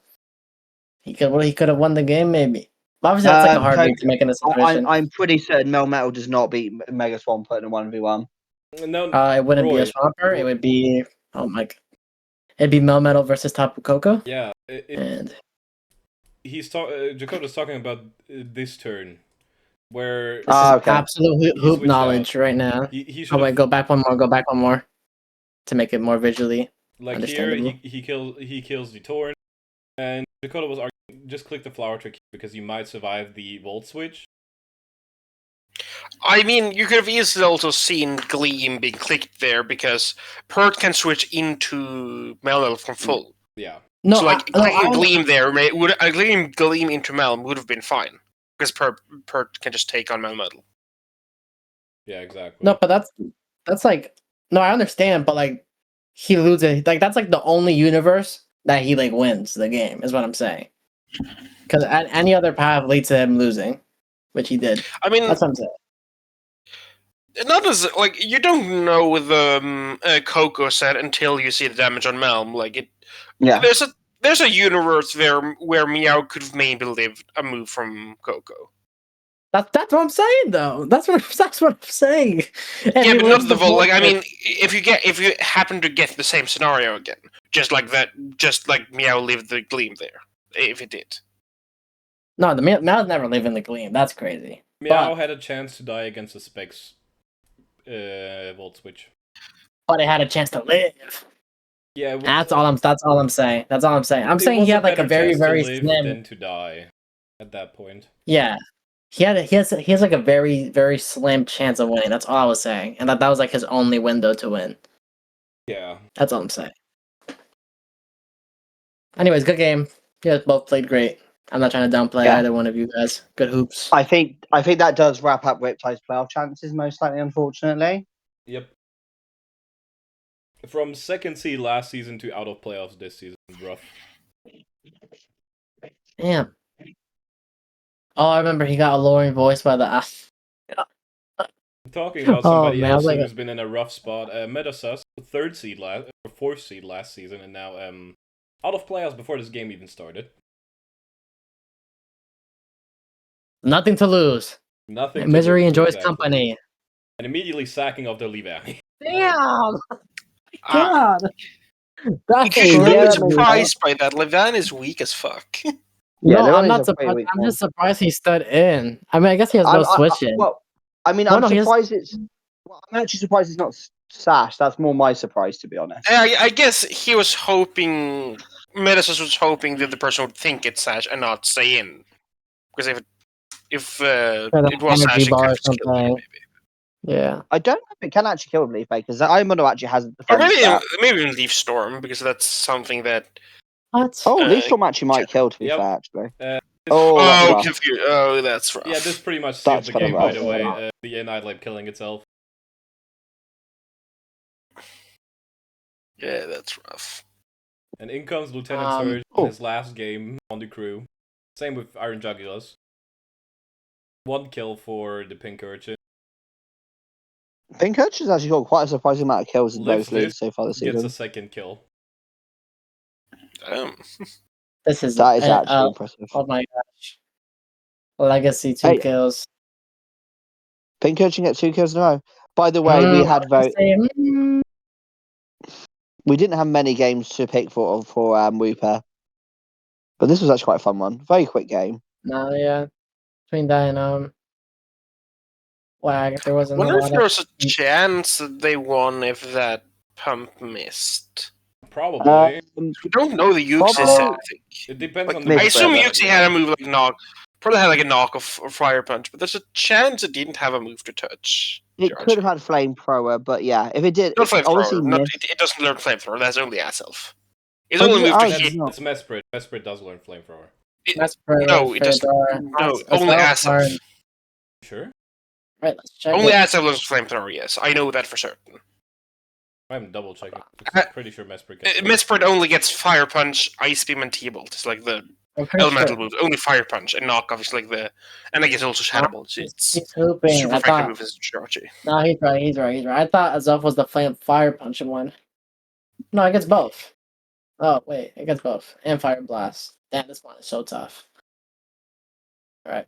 He could have won the game maybe. But obviously that's like a hard read to make in this situation. I'm pretty certain Melmetal does not beat Mega Swampert in a 1v1. No, It wouldn't be a Roy, Swampert. It would be it'd be Melmetal versus Tapu Koko. yeah, And Jakota's talking about this turn, where this is okay. absolute hoop switched knowledge out. right now. he Oh should wait, go back one more to make it more visually. like here understandable. he kills the Torn, and Dakota was arguing just click the flower trick because you might survive the volt switch. I mean, you could have easily also seen Gleam being clicked there because Pert can switch into Melmetal from full. Yeah, No, So, like, clicking I- Gleam there, Gleam into Melm would have been fine because Pert can just take on Melmetal. yeah, exactly. No, but that's like no, I understand, but like he loses. Like that's like the only universe that he like wins the game is what I'm saying. Because any other path leads to him losing, which he did. I mean, That's what I'm saying. not as like you don't know with the Coco set until you see the damage on Melm. Like it, Yeah. there's a universe there where Meow could have maybe lived a move from Coco. That's what I'm saying though. That's what I'm saying. And Yeah, he but lives not the the Volt. Like I full- mean, if you happen to get the same scenario again, just like Meow lived the Gleam there, if it did. No, the Mal's never live in the Gleam. That's crazy. Meow but- had a chance to die against the Specs volt switch. But it had a chance to live. Yeah, That's all I'm saying. That's all I'm saying. I'm it saying was he had like a better very, chance to very live slim. than to die at that point. Yeah. He has like a very, very slim chance of winning. That's all I was saying. And that was like his only window to win. Yeah. That's all I'm saying. Anyways, good game. You guys both played great. I'm not trying to downplay Yeah. either one of you guys. Good hoops. I think that does wrap up Riptide's playoff chances, most likely, unfortunately. Yep. From second seed last season to out of playoffs this season, rough. Damn. Oh, I remember he got a lowering voice by the. Talking about Oh, somebody man, I was else like- who's been in a rough spot, Metasus, fourth seed last season, and now out of playoffs before this game even started. Nothing to lose. Nothing. to Misery lose, enjoys exactly. company. And immediately sacking of the Leavani. Damn. Ah, God. That's I'm Yeah, surprised by that. Levan is weak as fuck. Yeah, no, there I'm is not a pretty surprised. weak I'm one. just surprised he stood in. I mean, I guess he has no switching. Well, I mean, Well, I'm no, he has- surprised I'm actually surprised it's not Sash. That's more my surprise, to be honest. I guess he was hoping, Medesus was hoping that the person would think it's Sash and not stay in. Because if it was energy Sash, it bar could or have just killed him, something. maybe. Yeah. I don't know if it can actually kill Leaf because Imono actually has a Or defense stat. maybe even Leaf Storm, because that's something that... What? Oh, Leaf Storm actually might kill, to be Yep. fair, actually. Uh, Oh, that's Oh, rough. confused. Oh, that's rough. Yeah, this pretty much sealed That's the kinda game, by rough. the way. The Inite killing itself. Yeah, that's rough. And in comes Lieutenant Surge oh. in his last game on the crew. Same with Iron Jugulus. 1 kill for the Pink Urchin. Pink Urchin's actually got quite a surprising amount of kills in Lives both leagues this, so far this Gets season. a 2nd kill. This is That is actually impressive. oh my gosh. Legacy 2 Hey. kills. Pink Urchin gets 2 kills in a row. By the way, we had we didn't have many games to pick for Wooper. But this was actually quite a fun one. Very quick game. No, yeah. Between that and Wag, there I wasn't wonder a if lot there of. was a chance that they won if that pump missed. Probably. We don't know the Yuxi Probably- set, I think. It depends Like, on the I Missed assume forever. Yuxi had a move like knock. Probably had like a knock of Fire Punch, but there's a chance it didn't have a move to touch. It George. could have had Flamethrower, but yeah, if it did, Not obviously Flamethrower. missed. It doesn't learn Flamethrower. That's only Aself. It's Oh, only yeah, move to oh, hit. no. That's Mesprit. Mesprit does learn Flamethrower. No, it doesn't. No, only Aself. Sure? Right, let's check Only it. Aself learns Flamethrower, yes. I know that for certain. I'm double checking. I'm pretty sure Mesprit gets Mesprit only gets Fire Punch, Ice Beam, and T-Bolt. It's like the I'm pretty elemental sure. moves. Only Fire Punch and Knock off is like the... And I guess also Shadow Bolt. It's He's hooping. super I effective thought. move as Jirachi. No, he's right. I thought Azov was the fire punching one. No, it gets both. Oh wait, it gets both and fire blast. Damn, this one is so tough. All right,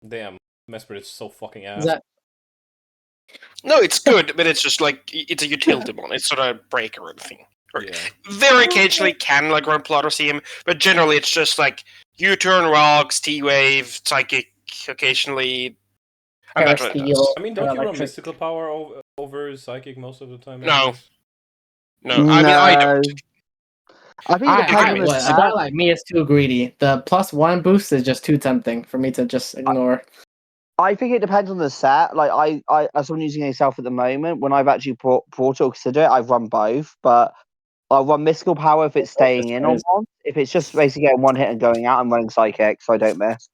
Damn, Mesprit is so fucking ass. is that No, it's good, but it's just like... It's a utility one. It's not a breaker or anything. Yeah. Very occasionally can like run Plot or CM, but generally it's just like U-turn, rocks, T-wave, psychic, occasionally. And that's what it does. Steel? I mean, don't you run Electric. Mystical Power over Psychic most of the time? No. anyways? No, I mean I don't. I think it I depends on the would. A stat. guy like me is too greedy. The +1 boost is just too tempting for me to just ignore. I think it depends on the set. Like I as someone using yourself at the moment, when I've actually brought or consider it, I've run both, but I'll run Mystical Power if it's staying in on one. If it's just basically getting one hit and going out, I'm running Psychic, so I don't miss.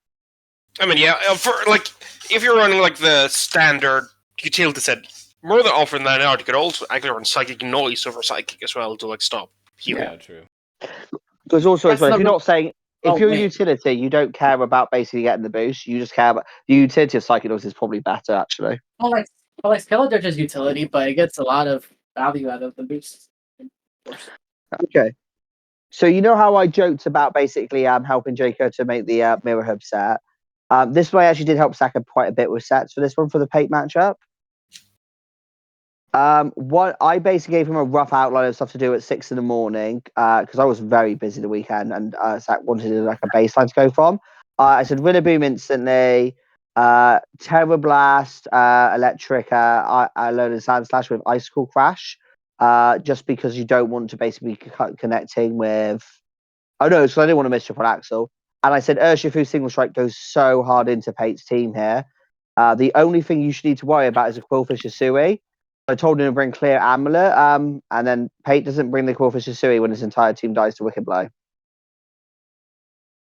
I mean, yeah, for like if you're running like the standard utility set, more than often than not, you could also actually run Psychic Noise over Psychic as well to like stop healing. Yeah, true. Because also as That's well, if not you're not saying if Oh, you're a wait. utility, you don't care about basically getting the boost. You just care about the utility of Psychic Noise is probably better actually. Well, like Skeletor is utility, but it gets a lot of value out of the boost. Okay. So you know how I joked about basically helping Jaco to make the Mirror Hub set. This way actually did help Saka quite a bit with sets for this one for the Pate matchup. What I basically gave him a rough outline of stuff to do at 6 in the morning because I was very busy the weekend and Zach wanted like a baseline to go from. I said Rillaboom instantly, Terror Blast, Electric, Alolan Sand Slash with Icicle Crash, just because you don't want to basically be connecting with. Oh no, so I didn't want to miss Triple Axel. And I said Urshifu Single Strike goes so hard into Pate's team here. The only thing you should need to worry about is a Quillfish Asui. I told him to bring Clear Amulet, and then Pate doesn't bring the Quillfish Asui when his entire team dies to Wicked Blow.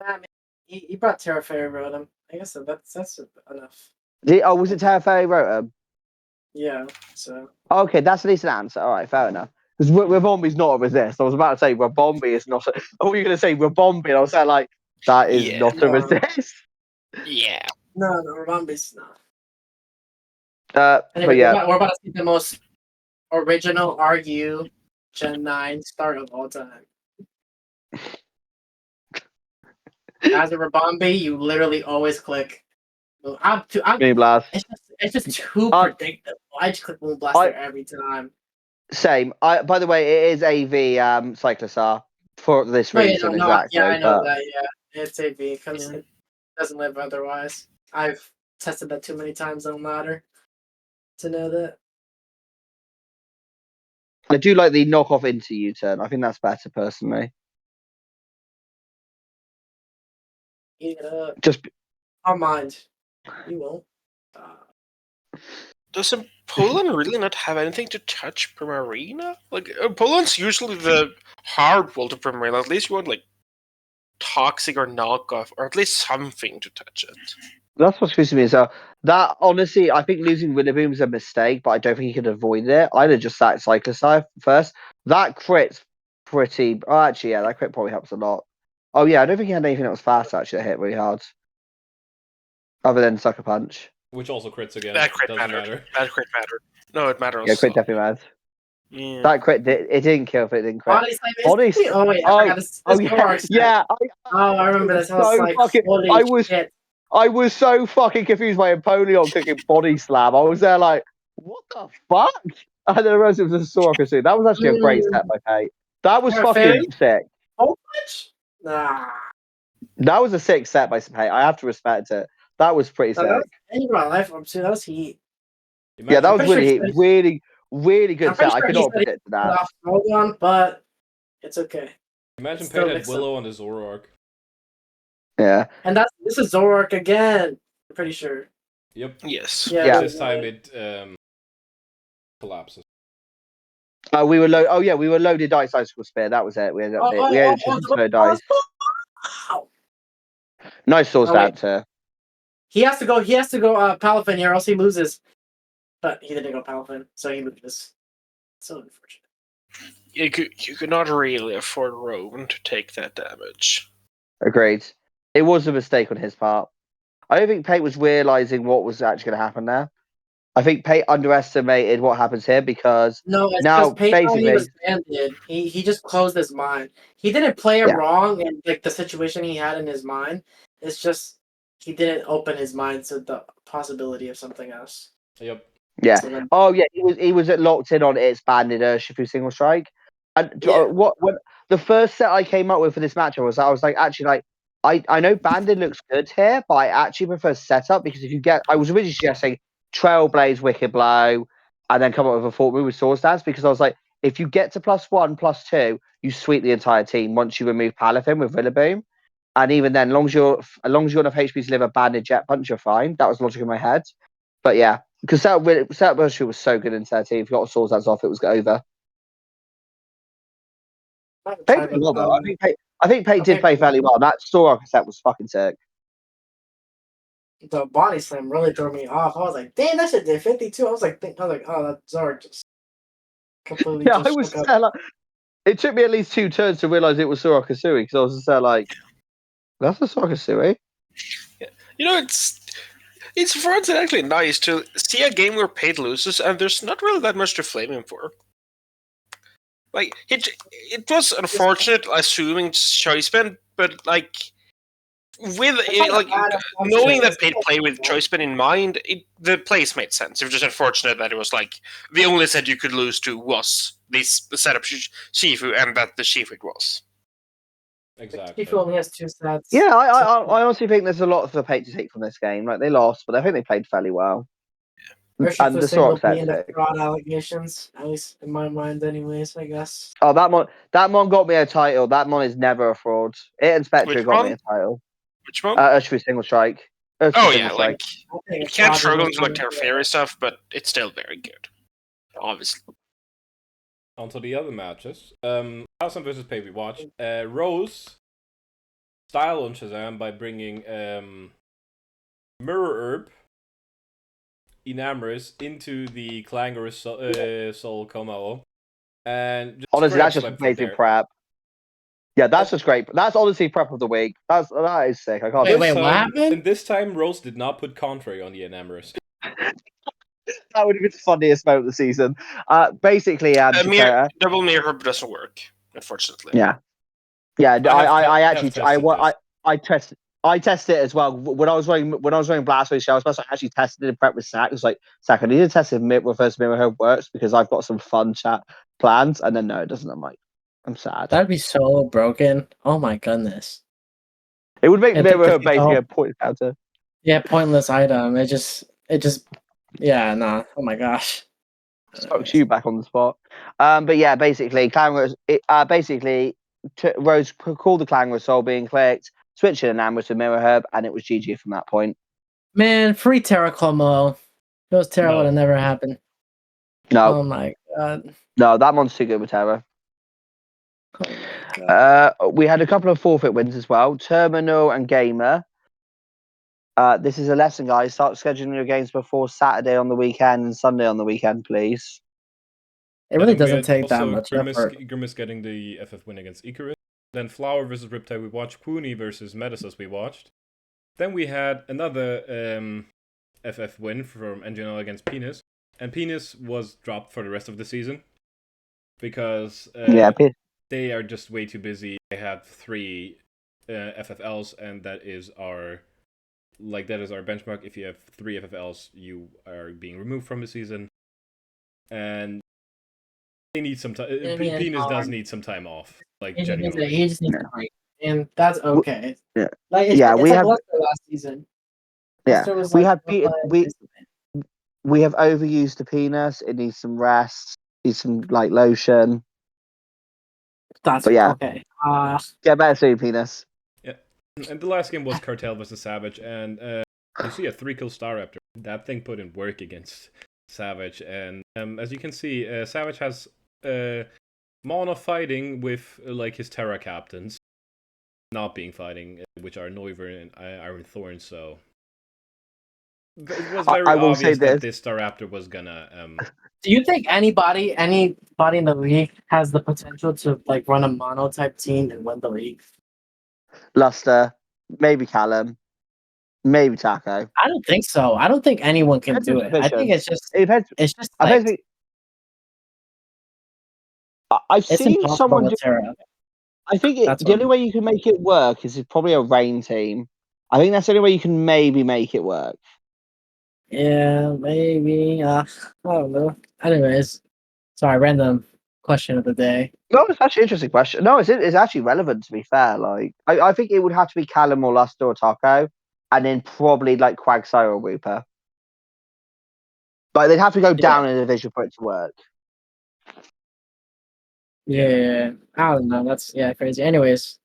I mean, he brought Terra Fairy wrote him. I guess that's enough. Was it Terra Fairy wrote him? Yeah. So. Okay, that's at least an answer. All right, fair enough. Because Rabombi's not a resist. I was about to say Rabombi is not. Oh, you're going to say Rabombi, and I was saying like that is Yeah. not a resist. Yeah. No, Rambi's not. But Anyway, yeah, we're about to see the most original RU Gen 9 start of all time. As a Rabombi, you literally always click. Moonblast. It's just too Uh, predictable. I just click Moonblaster every time. Same. By the way, it is AV Cyclist R for this reason exactly. I know But that. Yeah, it's AV because Yeah. it doesn't live otherwise. I've tested that too many times on ladder to know that. I do like the knockoff into U-turn. I think that's better personally. Eat it up. Just I'll mind. You won't. Doesn't Poland really not have anything to touch Primarina? Like, Poland's usually the hard wall to Primarina. At least you want, like, Toxic or Knockoff, or at least something to touch it. that's what's confusing me. So that honestly, I think losing Willaboom is a mistake, but I don't think he could avoid it. I'd have just sacked Cyclist first. That crit's pretty. Oh, actually, yeah, that crit probably helps a lot. Oh yeah, I don't think he had anything that was fast actually that hit really hard, other than Sucker Punch. Which also crits again. That crit Doesn't mattered. matter. That crit mattered. No, it matters. Yeah, crit definitely mad. Yeah. That crit it didn't kill if it didn't crit. Body slam Body is oh wait, I oh, forgot this oh yeah, yeah. yeah. I remember this. I was so like, fucking. holy shit. I was so fucking confused by Empoleon clicking body slam. I was there like, what the fuck? And then I realized it was a Soraka suit. That was actually a great set by Pate. That was Terra fucking Fairy? sick. Oh much? Nah. That was a sick set by Pate. I have to respect it. That was pretty sick. Any of my life form too. That was heat. Yeah, that was I'm pretty really, sure really, really good I'm set. pretty I sure could he not said he predict put that. off Drogon, but it's okay. Imagine It's still Pate had mixed up. Willow on the Zoroark. Yeah. And this is Zoroark again. I'm pretty sure. Yep. Yes. Yeah. This time it collapses. We were low. Oh yeah, we were loaded dice icicle spear. That was it. We ended up. We ended up choosing slow dice. Wow. Nice source Oh, wait. answer. He has to go Palafin here, else he loses. But he didn't go Palafin, so he loses. So unfortunate. You could not really afford Rowan to take that damage. Agreed. It was a mistake on his part. I don't think Pate was realizing what was actually going to happen there. I think Pate underestimated what happens here because No, it's now because Pate basically he was banded. He just closed his mind. He didn't play it Yeah. wrong, and like the situation he had in his mind, it's just he didn't open his mind to the possibility of something else. Yep. yeah. So then, Oh yeah, he was locked in on its banded Shifu single strike. And Yeah. when the first set I came up with for this match I was like actually like I know banded looks good here, but I actually prefer setup because if you get I was originally suggesting Trailblaze, Wicked Blow, and then come up with a fort move with Swords Dance because I was like, if you get to +1, +2, you sweep the entire team once you remove Palafin with Rillaboom. And even then, as long as you're enough HP to live a banded Jet Punch, you're fine. That was logic in my head. But yeah, because that Burshu was so good in 13. If you got a Swords Dance off, it was over. Pate played well, though. I think Pate did play fairly well. That Soraka set was fucking sick. the body slam really threw me off. I was like, damn, that shit did 52. I was like, oh, that Zoroark just completely Yeah, just I was shook up. there, like, it took me at least 2 turns to realize it was Soraka Sui because I was just there like, that's a Soraka Sui. You know, it's for it's actually nice to see a game where Pate loses and there's not really that much to flame him for. Like it was unfortunate assuming choice band, but like with knowing that Pate played with choice band in mind, the plays made sense. It was just unfortunate that it was like the only set you could lose to was this setup Shifu, and that the Shifu it was. Exactly. Shifu only has 2 sets. Yeah, I honestly think there's a lot for Pate to take from this game. Like they lost, but I think they played fairly well. And the Sorok being set. the fraud allegations, at least in my mind, anyways. I guess. Oh, that mon got me a title. That mon is never a fraud. It and Spectre Which got one? me a title. Which one? Urshifu single strike. Oh yeah, like You can't struggle into like Terra Fairy stuff, but it's still very good. Obviously. On to the other matches. Alison versus Pate we watched. Rose style on Shazam by bringing Mirror Herb, Enamorous into the Clangorous Soul Komao. And just Honestly, straight up that's just swept from amazing there. prep. Yeah, that's just great. That's honestly prep of the week. That is sick. I can't. Wait, what happened? And this time, Rose did not put Contrary on the Enamorous. That would have been the funniest moment of the season. Basically, Dakota, Double Mirror Herb doesn't work, unfortunately. yeah. I actually I tested it as well when I was running Blastoise. I was supposed to actually tested it in prep with Sack. It was like, Sack, I need to test if Reverse Mirror Herb works because I've got some fun chat plans. And then no, it doesn't. I'm sad. That'd be so broken. Oh my goodness. It would make I think Mirror Herb defeat the basically whole- a point counter. Yeah, pointless item. It just yeah, nah. Oh my gosh. Spokes you back on the spot. But yeah, basically, Rose called the Clangorous Soul being clicked, switched in Enamorous to Mirror Herb, and it was GG from that point. Man, free Terraclomo. Those Terra No. would have never happened. No, Oh my god. no, that one's too good with Terra. Oh my god. We had a couple of forfeit wins as well. Terminal and Gamer. This is a lesson, guys. Start scheduling your games before Saturday on the weekend and Sunday on the weekend, please. It really And then we doesn't had take that also much Grimace, effort. Grimace getting the FF win against Icarus. Then Flower versus Riptide we watched. Poonie versus Metasas we watched. Then we had another FF win from Enginal against Penis. And Penis was dropped for the rest of the season. Because they are just way too busy. They had 3 FFLs, and that is our benchmark. If you have 3 FFLs, you are being removed from the season. And they need some time. Penis does need some time off. Like, genuinely. He just needs a break. And that's okay. Yeah. Like, it's Yeah, we like have- Lester last season. Yeah, Lester was we like, we have overused the penis. It needs some rest. Needs some like lotion. That's But yeah. okay. Get better soon, penis. Yeah. And the last game was Cartel versus Savage, and you see a 3-kill Staraptor. That thing put in work against Savage, and as you can see, Savage has mono fighting with like his Terra captains not being fighting, which are Noivern and Iron Thorn. So it was very I will obvious say that this Staraptor was gonna. Do you think anybody in the league has the potential to like run a mono type team and win the league? Luster, maybe Callum, maybe Taco. I don't think so. I don't think anyone can Depends do on it. I think division. it's It depends. just I like, think I've it's seen impossible someone. with Terra. I think That's the what only way you can make it work is probably a rain team. I think that's the only way you can maybe make it work. Yeah, maybe. I don't know. Anyways, sorry, random question of the day. No, it's actually an interesting question. No, it's actually relevant to be fair. Like, I think it would have to be Callum or Luster or Taco, and then probably like Quagsire or Rooper. Like, they'd have to go down in a division for it to work. Yeah, I don't know. That's crazy. Anyways,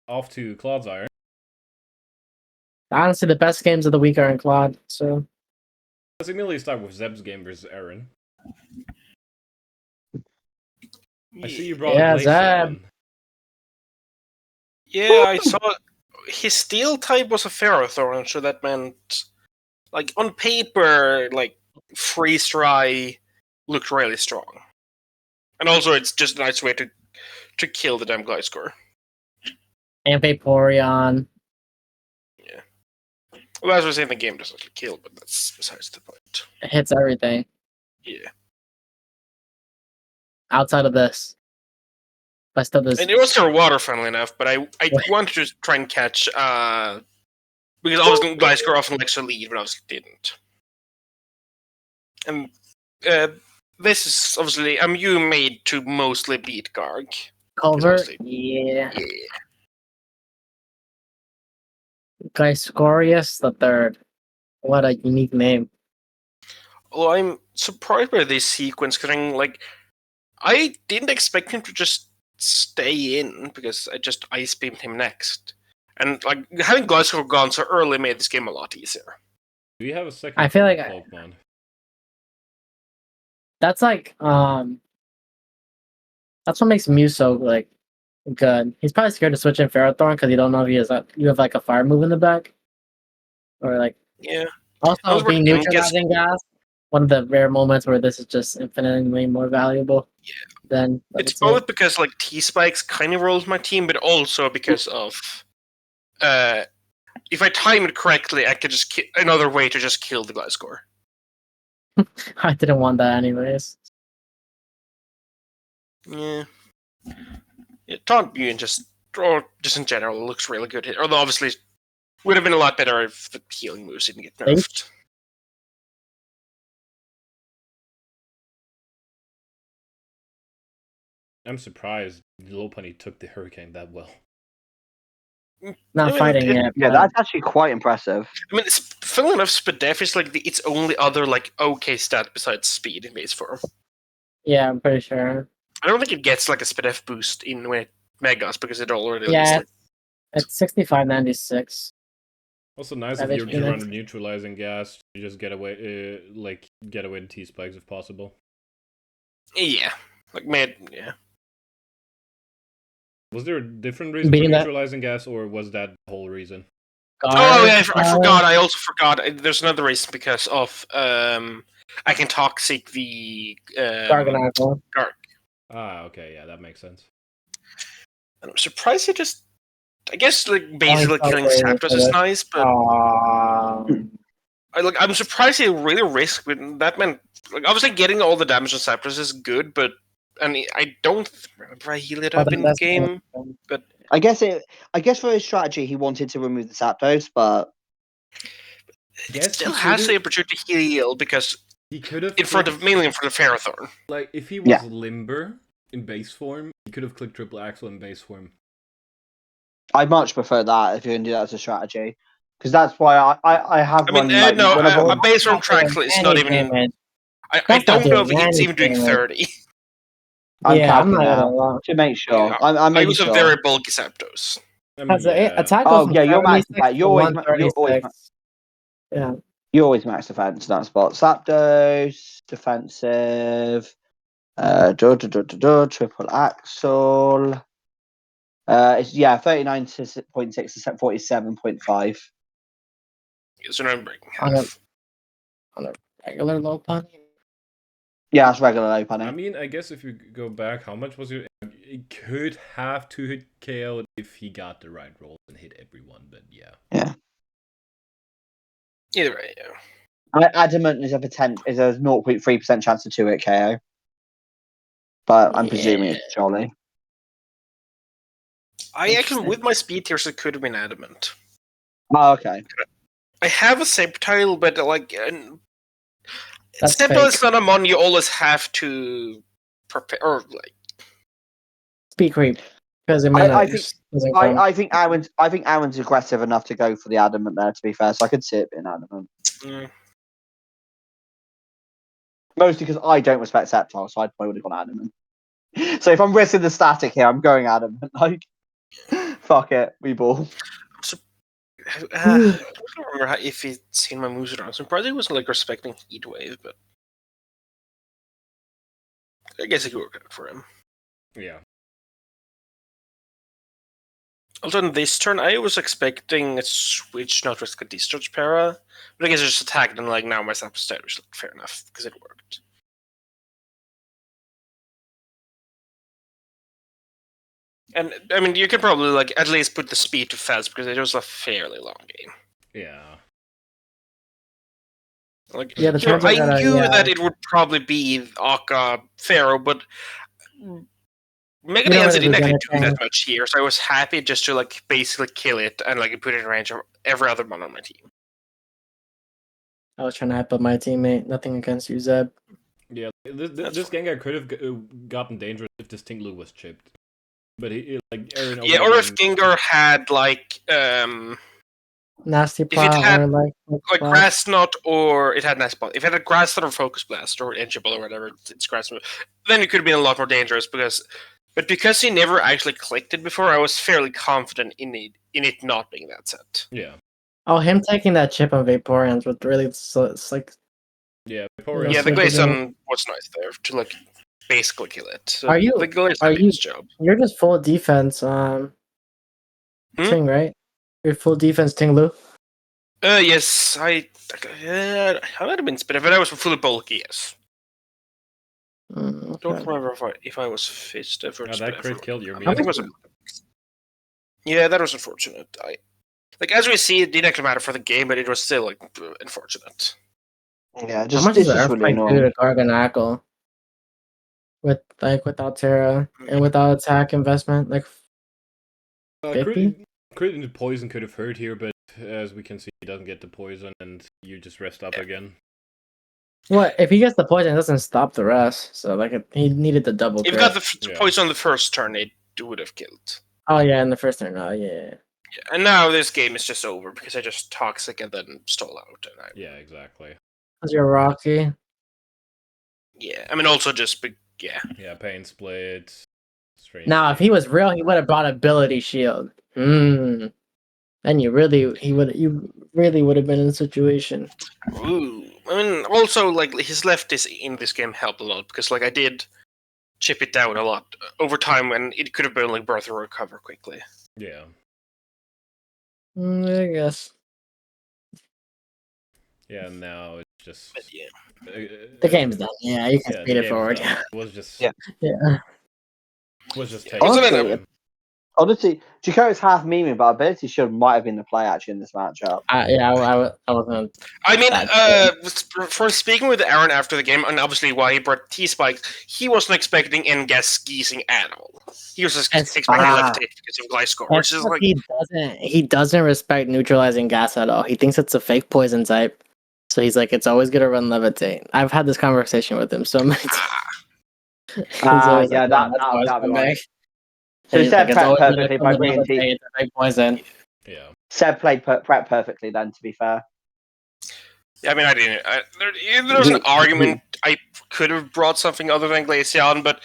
off to Clodcast. honestly, the best games of the week are in Claude. So Let's immediately start with Zeb's game versus Aaron. I see you brought Yeah, a Blaze Zeb. Shaman. Yeah, I saw his steel type was a Ferrothorn, so that meant, like, on paper, like, freeze dry looked really strong. And also, it's just a nice way to kill the damn Gliscor. and Vaporeon. Yeah. Well, as I was saying, the game doesn't kill, but that's besides the point. It hits everything Yeah. outside of this. But still, this. And it was their water, funnily enough, but I wanted to try and catch, because obviously Gliscor often likes to lead, but obviously didn't. And this is obviously you made to mostly beat Garg. Culver. Mostly. Yeah. Yeah. Gliscorius the third. What a unique name. Well, I'm surprised by this sequence, considering, like, I didn't expect him to just stay in, because I just ice beamed him next. And, like, having Gliscor gone so early made this game a lot easier. Do you have a second I feel like Pokemon? that's like that's what makes Mew so like Good. He's probably scared to switch in Ferrothorn because you don't know if you have like a fire move in the back, or like Yeah. also being Him gets- neutralizing gas. One of the rare moments where this is just infinitely more valuable. Yeah. Than It's both because like T-Spikes kind of rolls my team, but also because of if I time it correctly, I could just another way to just kill the Gliscor. I didn't want that anyways. Yeah. Taunt Immune or just in general looks really good here. Although obviously would have been a lot better if the healing moves didn't get nerfed. I'm surprised Lopunny took the Hurricane that well. Not fighting yet. Yeah, but that's actually quite impressive. I mean, funnily enough, Spadef is like its only other like okay stat besides speed in base form. yeah, I'm pretty sure. I don't think it gets like a Spadef boost in when it megas because it already Yeah, like, it's 6596. Also nice if Savage you're Phoenix. running neutralizing gas, you just get away to T-Spikes if possible. yeah, like mid, yeah. Was there a different reason Beating for that- neutralizing gas, or was that the whole reason? Oh yeah, I forgot. I also forgot. There's another reason because of I can toxic the Garganacl. Garg. Ah, okay, yeah, that makes sense. And I'm surprised it just. I guess like basically Oh, killing okay, Zapdos is nice, but I'm surprised he really risked with that. Meant like obviously getting all the damage on Zapdos is good, but I don't remember I healed it up in the game. But I guess for his strategy, he wanted to remove the Zapdos, but it still has the opportunity to heal because he could have mainly in front of Ferrothorn. Like if he was limber in base form, he could have clicked triple axle in base form. I much prefer that if you can do that as a strategy, because that's why I have. I mean, run, no, whenever- a base form tricle is not even. I don't know if it's even doing 30. I'm yeah, I'm counting not now gonna lie. to make sure. Yeah, I'm I making use a sure. very bulky Zapdos. Has the attack Oh, goes from yeah, you're max 76 attack. to You're always 136. Yeah. You always max defense in that spot. Zapdos, defensive. Triple axle. It's 39.6 to 47.5. So now I'm breaking On a- half. On a regular low punny. Yeah, that's regular low punny. I mean, I guess if you go back, how much was your? It could have 2-hit KO if he got the right roll and hit everyone, but yeah. Yeah. Either way, yeah. Adamant is a 0.3% chance of 2-hit KO. But I'm presuming it's Jolly. I actually, with my speed tiers, it could have been Adamant. Oh, okay. I have a Sceptile, but like, That's Sceptile fake. is not a mon you always have to prepare, or like. Speed creep. Because I think Aaron's aggressive enough to go for the Adamant there, to be fair, so I could see it being Adamant. Mostly because I don't respect Sceptile, so I probably would have gone Adamant. So if I'm risking the static here, I'm going Adamant. Like, fuck it, we ball. I don't remember if he'd seen my moves around. So probably wasn't like respecting Heat Wave, but I guess it could work out for him. Yeah. Also, on this turn, I was expecting a switch, not risk a discharge para, but I guess I just attacked and like now my Zapdos stat, which looked fair enough because it worked. And I mean, you could probably like at least put the speed to fast because it was a fairly long game. Yeah. Like, Yeah, the you know, turns are I gonna- knew yeah. that it would probably be Aka Pharaoh, but Mega You don't Dance really didn't lose actually do anything. that much here, so I was happy just to like basically kill it and like put it in range of every other mon on my team. I was trying to hype up my teammate. Nothing against you, Zeb. Yeah, this Gengar could have gotten dangerous if this Tinglu was chipped. But he like Aaron. Yeah, or if Gengar had like Nasty it plot had, or like Grass Knot, or it had Nice Ball. If it had Grass Knot or Focus Blast or Engine Ball or whatever, it's Grass Knot, then it could have been a lot more dangerous because he never actually clicked it before, I was fairly confident in it not being that set. Yeah. Oh, him taking that chip on Vaporeons would really it's like Yeah. Yeah, Yeah, the so Glaceon different. was nice there to like basically kill it. So Are you- the Glacier are did you- his job. You're just full defense, Ting, right? You're full defense, Ting Lu. Yes, I might have been spit, but I was fully bulky. Yes. Don't Okay. remember if I was fist effort. Oh, that crit killed your I think it was Mew. yeah, that was unfortunate. As we see, it didn't actually matter for the game, but it was still like unfortunate. Yeah, How just much it's does just Earthquake really do annoying. to Garganackle? Without Terra and without attack investment, like 50? Crit into poison could have hurt here, but as we can see, he doesn't get the poison, and you just rest up again. What if he gets the poison? It doesn't stop the rest. So he needed the double. If you got the poison on the first turn, it would have killed. Oh yeah, in the first turn. Oh yeah. And now this game is just over because I just toxic and then stall out. Yeah, exactly. Because you're Rocky. Yeah, I mean also just yeah. Yeah, pain split. Strange. Now, if he was real, he would have brought Ability Shield. Then you really would have been in a situation. Ooh. I mean, also like his lefties in this game helped a lot because I did chip it down a lot over time, and it could have been like birth or recover quickly. Yeah. I guess Yeah, now it's just But yeah. the game's done. Yeah, you can Yeah, speed the it game's forward. done. It was just Yeah. Yeah. was just Honestly, taken. Honestly, Jaco's half memeing, but Ability Shield might have been the play actually in this matchup. I wasn't. I mean, That's for speaking with Aaron after the game, and obviously why he brought T-Spike, he wasn't expecting N-Gas geezing at all. He was just expecting left hit because of Gliscor, which is like... He doesn't respect neutralizing gas at all. He thinks it's a fake poison type. So he's like, it's always gonna run levitate. I've had this conversation with him so many times. Yeah, that'll be right. So He's Seb like, it's prepped always gonna perfectly come by with bringing levitate, it's a fake poison. Yeah. Seb played prep perfectly then, to be fair. Yeah, I mean, I didn't... There's an argument I could have brought something other than Glaceon, but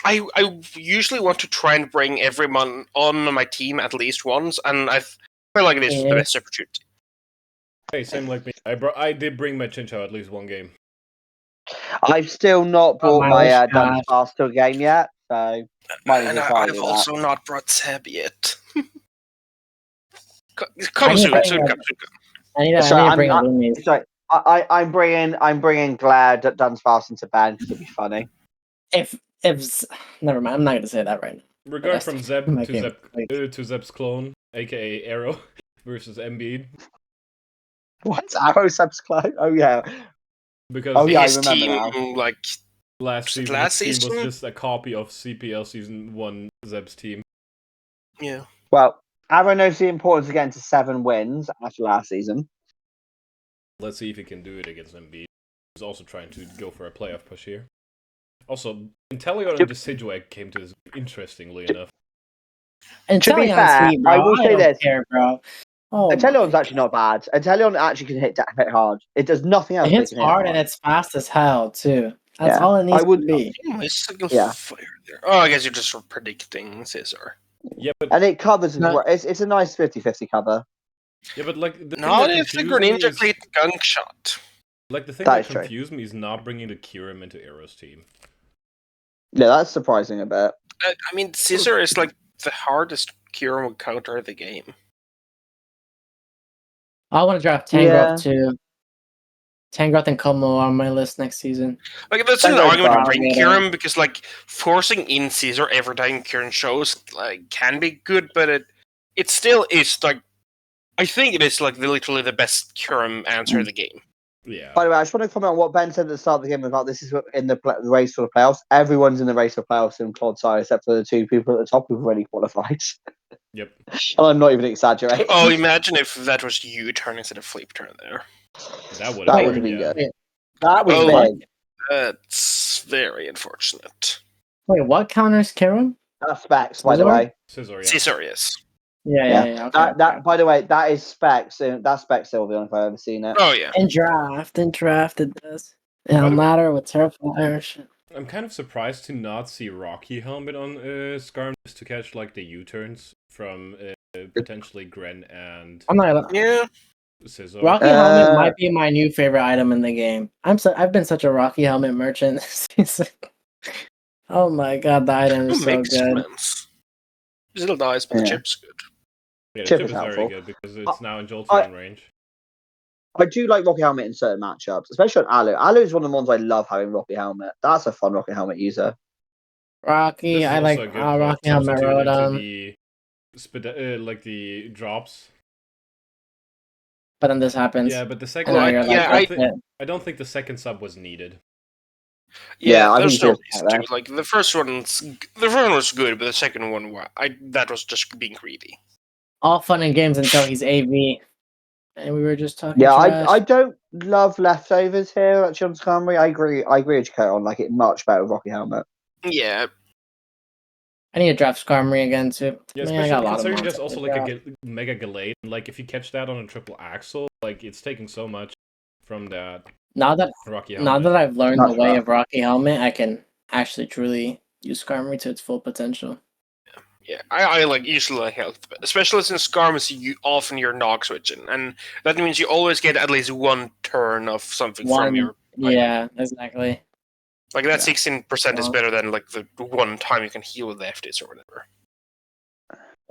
I usually want to try and bring everyone on my team at least once, and I feel like this is the best opportunity. Hey, same like me. I did bring my Chinchou at least one game. I've still not brought my Dance Fast to a game yet, so might And even try I've with also that. not brought Seb yet. Come soon. I need to bring a Loomies. Sorry, I'm bringing Glad Dance Fast into ban because it'd be funny. If never mind, I'm not gonna say that right now. Regard from Zeb to Zeb's clone, aka Arrow, versus Embiid. What's Arrow Seb's clone? Oh yeah. Because I his remember team, now. last season, his team was just a copy of CPL Season 1 Zeb's team. Yeah. Well, Arrow knows the importance of getting to 7 wins after last season. Let's see if he can do it against Embiid. He's also trying to go for a playoff push here. Also, Inteleon and Decidueye came to this interestingly enough. And to be fair, I will say this, bro. Oh, Inteleon's actually not bad. Inteleon actually can hit hard. It does nothing else. It hits hard and it's fast as hell too. That's all it needs to be. Yeah. Fire there. Oh, I guess you're just predicting Scissor. Yeah, but and it covers as well. It's a nice 50-50 cover. Yeah, but like the not if the Greninja played Gunk Shot. Like the thing that confused me is not bringing the Kyurem into Arrow's team. Yeah, that's surprising a bit. I mean, Scissor is like the hardest Kyurem counter of the game. I want to draft Tangrowth too. Tangrowth and Como on my list next season. Like that's an argument to bring Kyurem because like forcing in Caesar every time Kyurem shows like can be good, but it still is like I think it is like literally the best Kyurem answer of the game. Yeah. By the way, I just want to comment on what Ben said at the start of the game about this is in the race for the playoffs. Everyone's in the race for playoffs in Clodside except for the 2 people at the top who've already qualified. Yep. And I'm not even exaggerating. Oh, imagine if that was you turn instead of Fleep turn there. That would have been good. That was big. That's very unfortunate. Wait, what counters Kyurem? That's Specs, by the way. Scissor, yes. Yeah. Okay. That by the way, that is Specs. That's Specs Sylveon if I've ever seen it. Oh yeah. In draft it does. It don't matter with Terrifier shit. I'm kind of surprised to not see Rocky Helmet on Skarm just to catch like the U-turns from potentially Gren and I'm not yeah. Scissor. Rocky Helmet might be my new favorite item in the game. I've been such a Rocky Helmet merchant this season. Oh my god, the item Who is so makes good. cements? Still dies, but the Yeah. chip's good. Yeah, the Chip chip is is very helpful. good because it's now in Jolteon range. I do like Rocky Helmet in certain matchups, especially on Alu. Alu is one of the ones I love having Rocky Helmet. That's a fun Rocky Helmet user. Rocky, This is I also like a good Rocky Helmet substitute into Rotom. the like the drops. But then this happens. Yeah, but the And second now Well, you're yeah, like, that's it. I don't think the second sub was needed. Yeah, I there's think no it's reason there. to. Like the first one was good, but the second one, that was just being greedy. All fun and games until he's AV. And we were just talking Yeah, trash. I don't love leftovers here at John's Camry. I agree with Jacob on like it much better with Rocky Helmet. Yeah, I need to draft Skarmory again too. Yeah, I got especially a lot of considering monsters there's also to like a draft. Mega Gallade. Like if you catch that on a triple axle, like it's taking so much from that Now that Rocky now Helmet. that I've learned Not the way sure. of Rocky Helmet, I can actually truly use Skarmory to its full potential. yeah. I like usually like health, especially since Skarmory, you're knock switching, and that means you always get at least one turn of something from your. Yeah, exactly. Like that Yeah. 16% is Well- better than like the one time you can heal with lefties or whatever.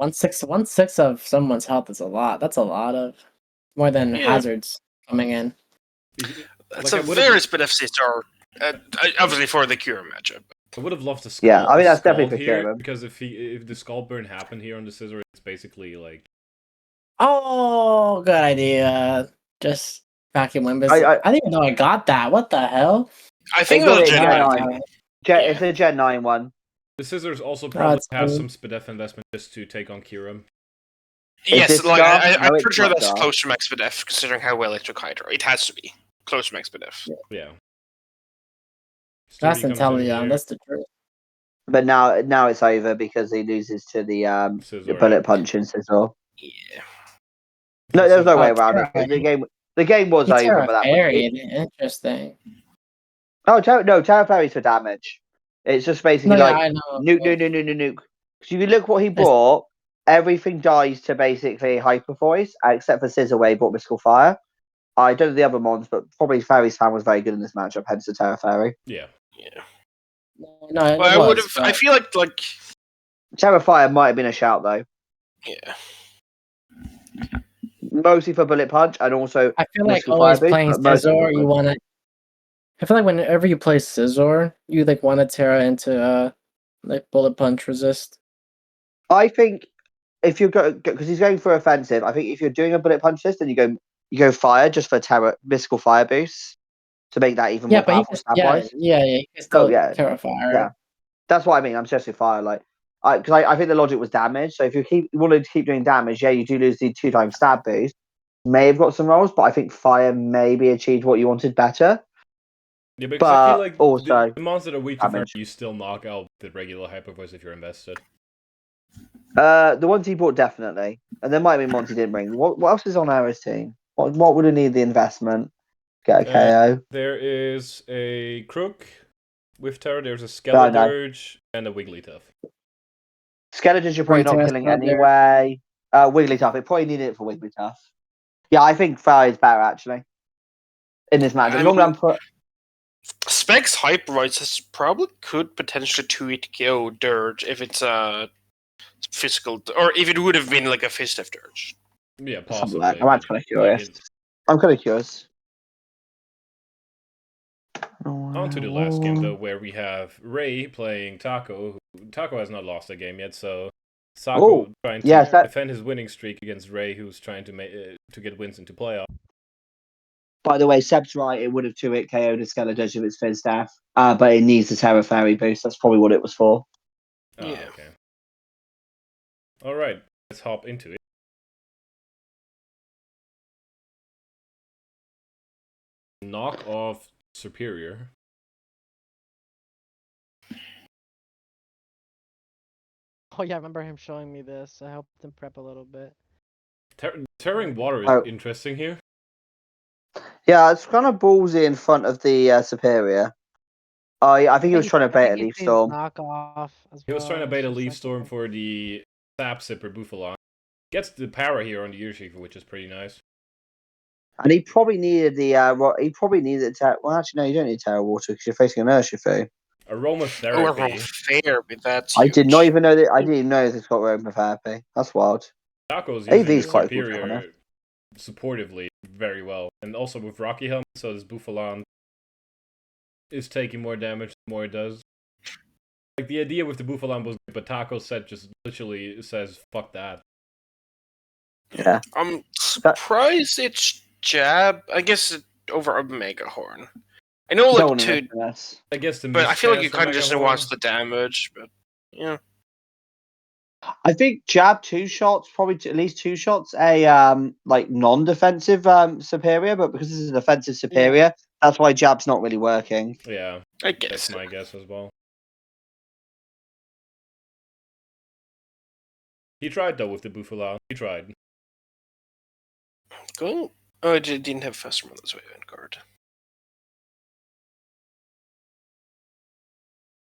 1/6 of someone's health is a lot. That's a lot of more than Yeah. hazards coming in. That's Like, I a would've- very specific star, obviously for the Cure matchup. I would have loved to Yeah, I mean, that's definitely Scald for here Kieran. because if the Scald burn happened here on the Scissor, it's basically like Oh, good idea. Just vacuum Wimbus. I- I didn't even know I got that. What the hell? I think It it was got a it in Gen Gen 9 9. thing. It's a Gen 9 one. the Scissors also probably it's have cool. some Spadef investment just to take on Kiram. Yes, it like scarf? I'm No, it's pretty sure not that's scarf. close to max Spadef, considering how well it took Hydra. It has to be close to max Spadef. Yeah. That's Sturdy comes in intelligent. here. That's the truth. But now it's over because he loses to the Scizor, bullet yeah. punch and Sizzle. Yeah. No, there's no Oh, way around it. Terra. The game was He over, Terra but that Fairy. Interesting. Terra Fairy's for damage. It's just basically No, yeah, like I know. nuke. So if you look what he bought, everything dies to basically Hyper Voice, except for Scissor where he bought Mystical Fire. I don't know the other mons, but probably Fairy's fan was very good in this matchup, hence the Terra Fairy. Yeah. Yeah. No, it Well, I would was, have. I but- feel like Terra Fire might have been a shout though, yeah. mostly for Bullet Punch and also I feel like Mystical always Fire boost, playing but mostly Scizor, for you want to. I feel like whenever you play Scizor, you like want to Terra into like Bullet Punch resist. I think if you go because he's going for offensive, I think if you're doing a Bullet Punch list, then you go Fire just for Terra Mystical Fire boost to make that even Yeah, more but he powerful just, stab yeah, wise. you can still yeah. Terra Fire. Yeah. That's what I mean. I'm suggesting Fire, like, because I think the logic was damage. So if you wanted to keep doing damage, yeah, you do lose the 2 times stab boost. May have got some rolls, but I think Fire maybe achieved what you wanted better. Yeah, because But I feel like also the mons that are weak to Fire, damage. you still knock out the regular Hyper Voice if you're invested. The ones he bought definitely, and there might be ones he didn't bring. What else is on Arrow's team? What would have needed the investment? Get a KO. There is a Crook with Terror, there's a Oh, no. Skeledirge, and a Wigglytuff. Skeletons you're probably not Terra killing Skeletons. anyway. Wigglytuff, it probably needed it for Wigglytuff. Yeah, I think Fire is better actually in this match. I Long mean- run Specs Hypervoice probably could potentially 2-hit KO Dirge if it's a physical, or if it would have been like a Fistef Dirge. Yeah, Something possibly. like that. I'm kind of curious. Like I'm kind of curious. on to the last game, though, where we have Ray playing Taco. Taco has not lost a game yet, so Sako trying to yes, that- defend his winning streak against Ray, who's trying to get wins into playoff. By the way, Seb's right. It would have 2-hit KO'd a Skeledirge if it's Fizz Staff, but it needs the Terra Fairy boost. That's probably what it was for. Ah, Yeah. okay. All right, let's hop into it. Knock off Superior. Oh yeah, I remember him showing me this. I helped him prep a little bit. Tearing Water is Oh. interesting here. Yeah, it's kind of ballsy in front of the Superior. I think he was trying to bait a Leaf Storm. Knockoff as He was trying to bait a It's just Leaf like Storm for the Sap Sipper Buffalon. Gets the power here on the Urshifu, which is pretty nice. And he probably needed the. He probably needed Terra. Well, actually, no, you don't need Terra Water because you're facing an Urshifu. Aromatherapy. Therapy, that's I huge. did not even know that. I didn't even know this got aromatherapy. That's wild. Taco's AV using is his quite a cool trainer. superior supportively very well. And also with Rocky Helmet, so this Buffalan is taking more damage the more it does. Like, the idea with the Buffalan was good, but Taco's set just literally says, fuck that. Yeah. I'm surprised it's jab. I guess over a Mega Horn. I know, Don't like, want to to, miss this. I guess the but I feel like you miscast kind of Omega just Horn. wants the damage. But yeah, I think jab 2 shots, probably at least 2 shots, a like non-defensive superior, but because this is an offensive superior, that's why jab's not really working. Yeah, I that's guess. my guess as well. He tried though with the Buffalan. He tried. Cool. Oh, it didn't have faster on this way guard.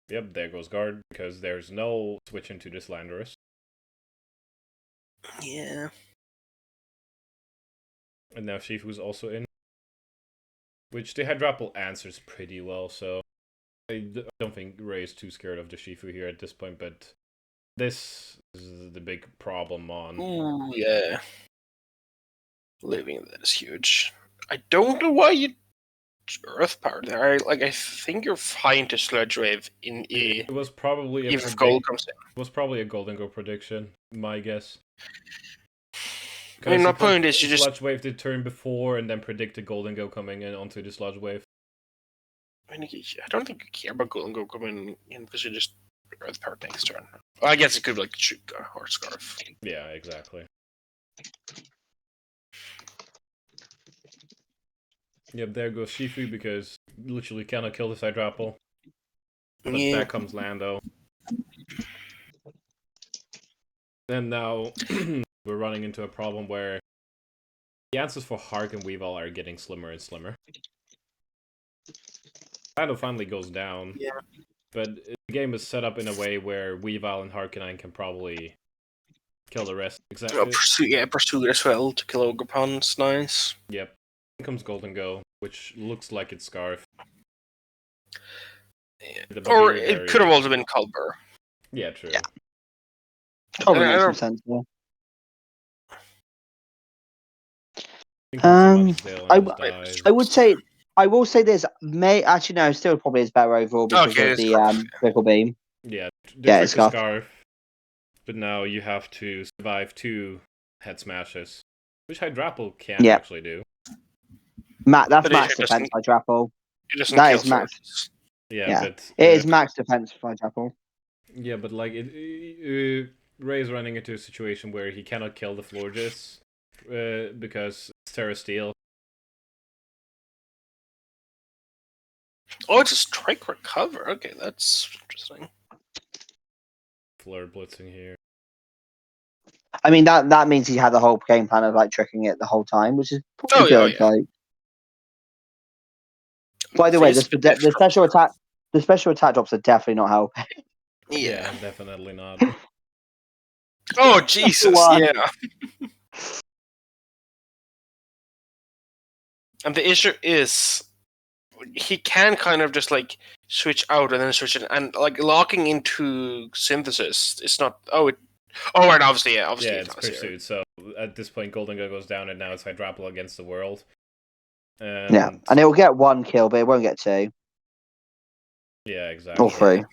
Yep, there goes guard, because there's no switch into this Landorus. Yeah. And now Shifu's also in. Which the Hydrapple answers pretty well, so I don't think Ray is too scared of the Shifu here at this point, but this is the big problem on. Ooh, yeah. Living that is huge. I don't know why you Earth Power there. I think you're fine to Sludge Wave in E. It was probably a If gold comes in. It was probably a Golden Go prediction, my guess. I mean, my Because point is, you just. Sludge Wave the turn before and then predict the Golden Go coming in onto the Sludge Wave. I don't think you care about Golden Go coming in because you just Earth Power next turn. Well, I guess it could like shoot or Scarf. Yeah, exactly. Yep, there goes Shifu because literally cannot kill this Hydrapple. But Yeah. back comes Lando. And now we're running into a problem where the answers for Hark and Weavile are getting slimmer and slimmer. Lando finally goes down. Yeah. But the game is set up in a way where Weavile and Harkonine can probably kill the rest. Exactly. Pursue as well to kill Ogrepon's nice. Yep. Then comes Golden Go, which looks like it's Scarf. Yeah. Or it could have also been Culber. Yeah, true. Yeah. Probably makes some sense. I would say I will say this. Actually no, still probably is better overall because of the Trickle Beam. Yeah, it's Scarf. But now you have to survive 2 head smashes, which Hydrapple can actually do. That's max defense Hydrapple. That is max. Yeah, but it is max defense for Hydrapple. Yeah, but like Ray's running into a situation where he cannot kill the Florges because it's Terra Steel. Oh, it's a Strike Recover. Okay, that's interesting. Flare blitzing here. I mean that means he had the whole game plan of like tricking it the whole time, which is pretty good. Yeah. Like, by the way, the special attack drops are definitely not helping. Yeah, definitely not. Oh Jesus! Yeah. And the issue is, he can kind of just like switch out and then switch it, and like locking into Synthesis. It's not. And obviously, it's Pursuit. So at this point, Golden Go goes down, and now it's Hydrapple against the world. And it will get 1 kill, but it won't get 2. Yeah, exactly. Or 3.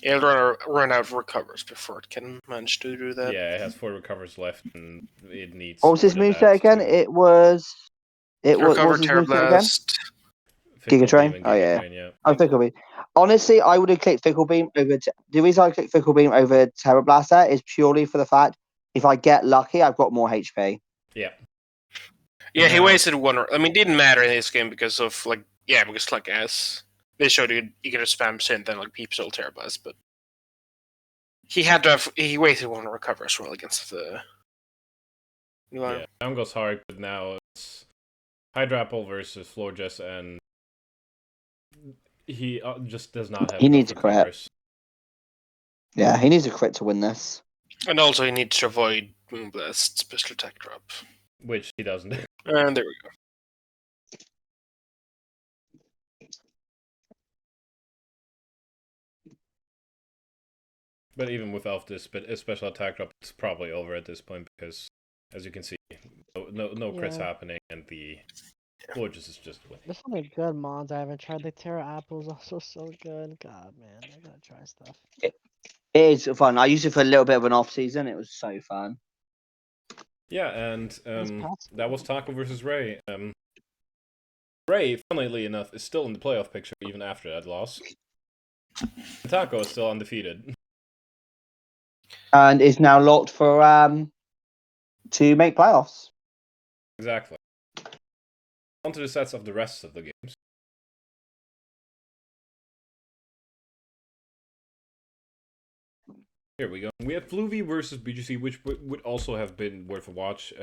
It'll run out of recovers before it can manage to do that. Yeah, it has 4 recovers left, and it needs. What was his moveset again? It was. Recover, Terra Blast, Giga Train. Oh yeah. Oh, Fickle Beam. Honestly, I would have clicked Fickle Beam over. The reason I clicked Fickle Beam over Terra Blaster is purely for the fact if I get lucky, I've got more HP. Yeah. Yeah, he wasted 1. I mean, it didn't matter in this game because of as they showed you could have spam Synth and like Peep Soul Terra Blast, but he wasted 1 recover as well against the. Yeah, down goes hard, but now it's Hydrapple versus Florges, and he just does not have. He needs a crit. Yeah, he needs a crit to win this. And also, he needs to avoid Moonblast special attack drop, which he doesn't. And there we go. But even without this special attack drop, it's probably over at this point because, as you can see, no crits Yeah. happening, and the Gorgeous is just winning. There's so many good mons I haven't tried. The Terra Apple is also so good. God, man, I gotta try stuff. It is fun. I used it for a little bit of an off season. It was so fun. Yeah, and possible. that was Taco versus Ray. Ray, funnily enough, is still in the playoff picture even after that loss. Taco is still undefeated. And is now locked for to make playoffs. Exactly. On to the sets of the rest of the games. Here we go. We have Fluvy versus BGC, which would also have been worth a watch.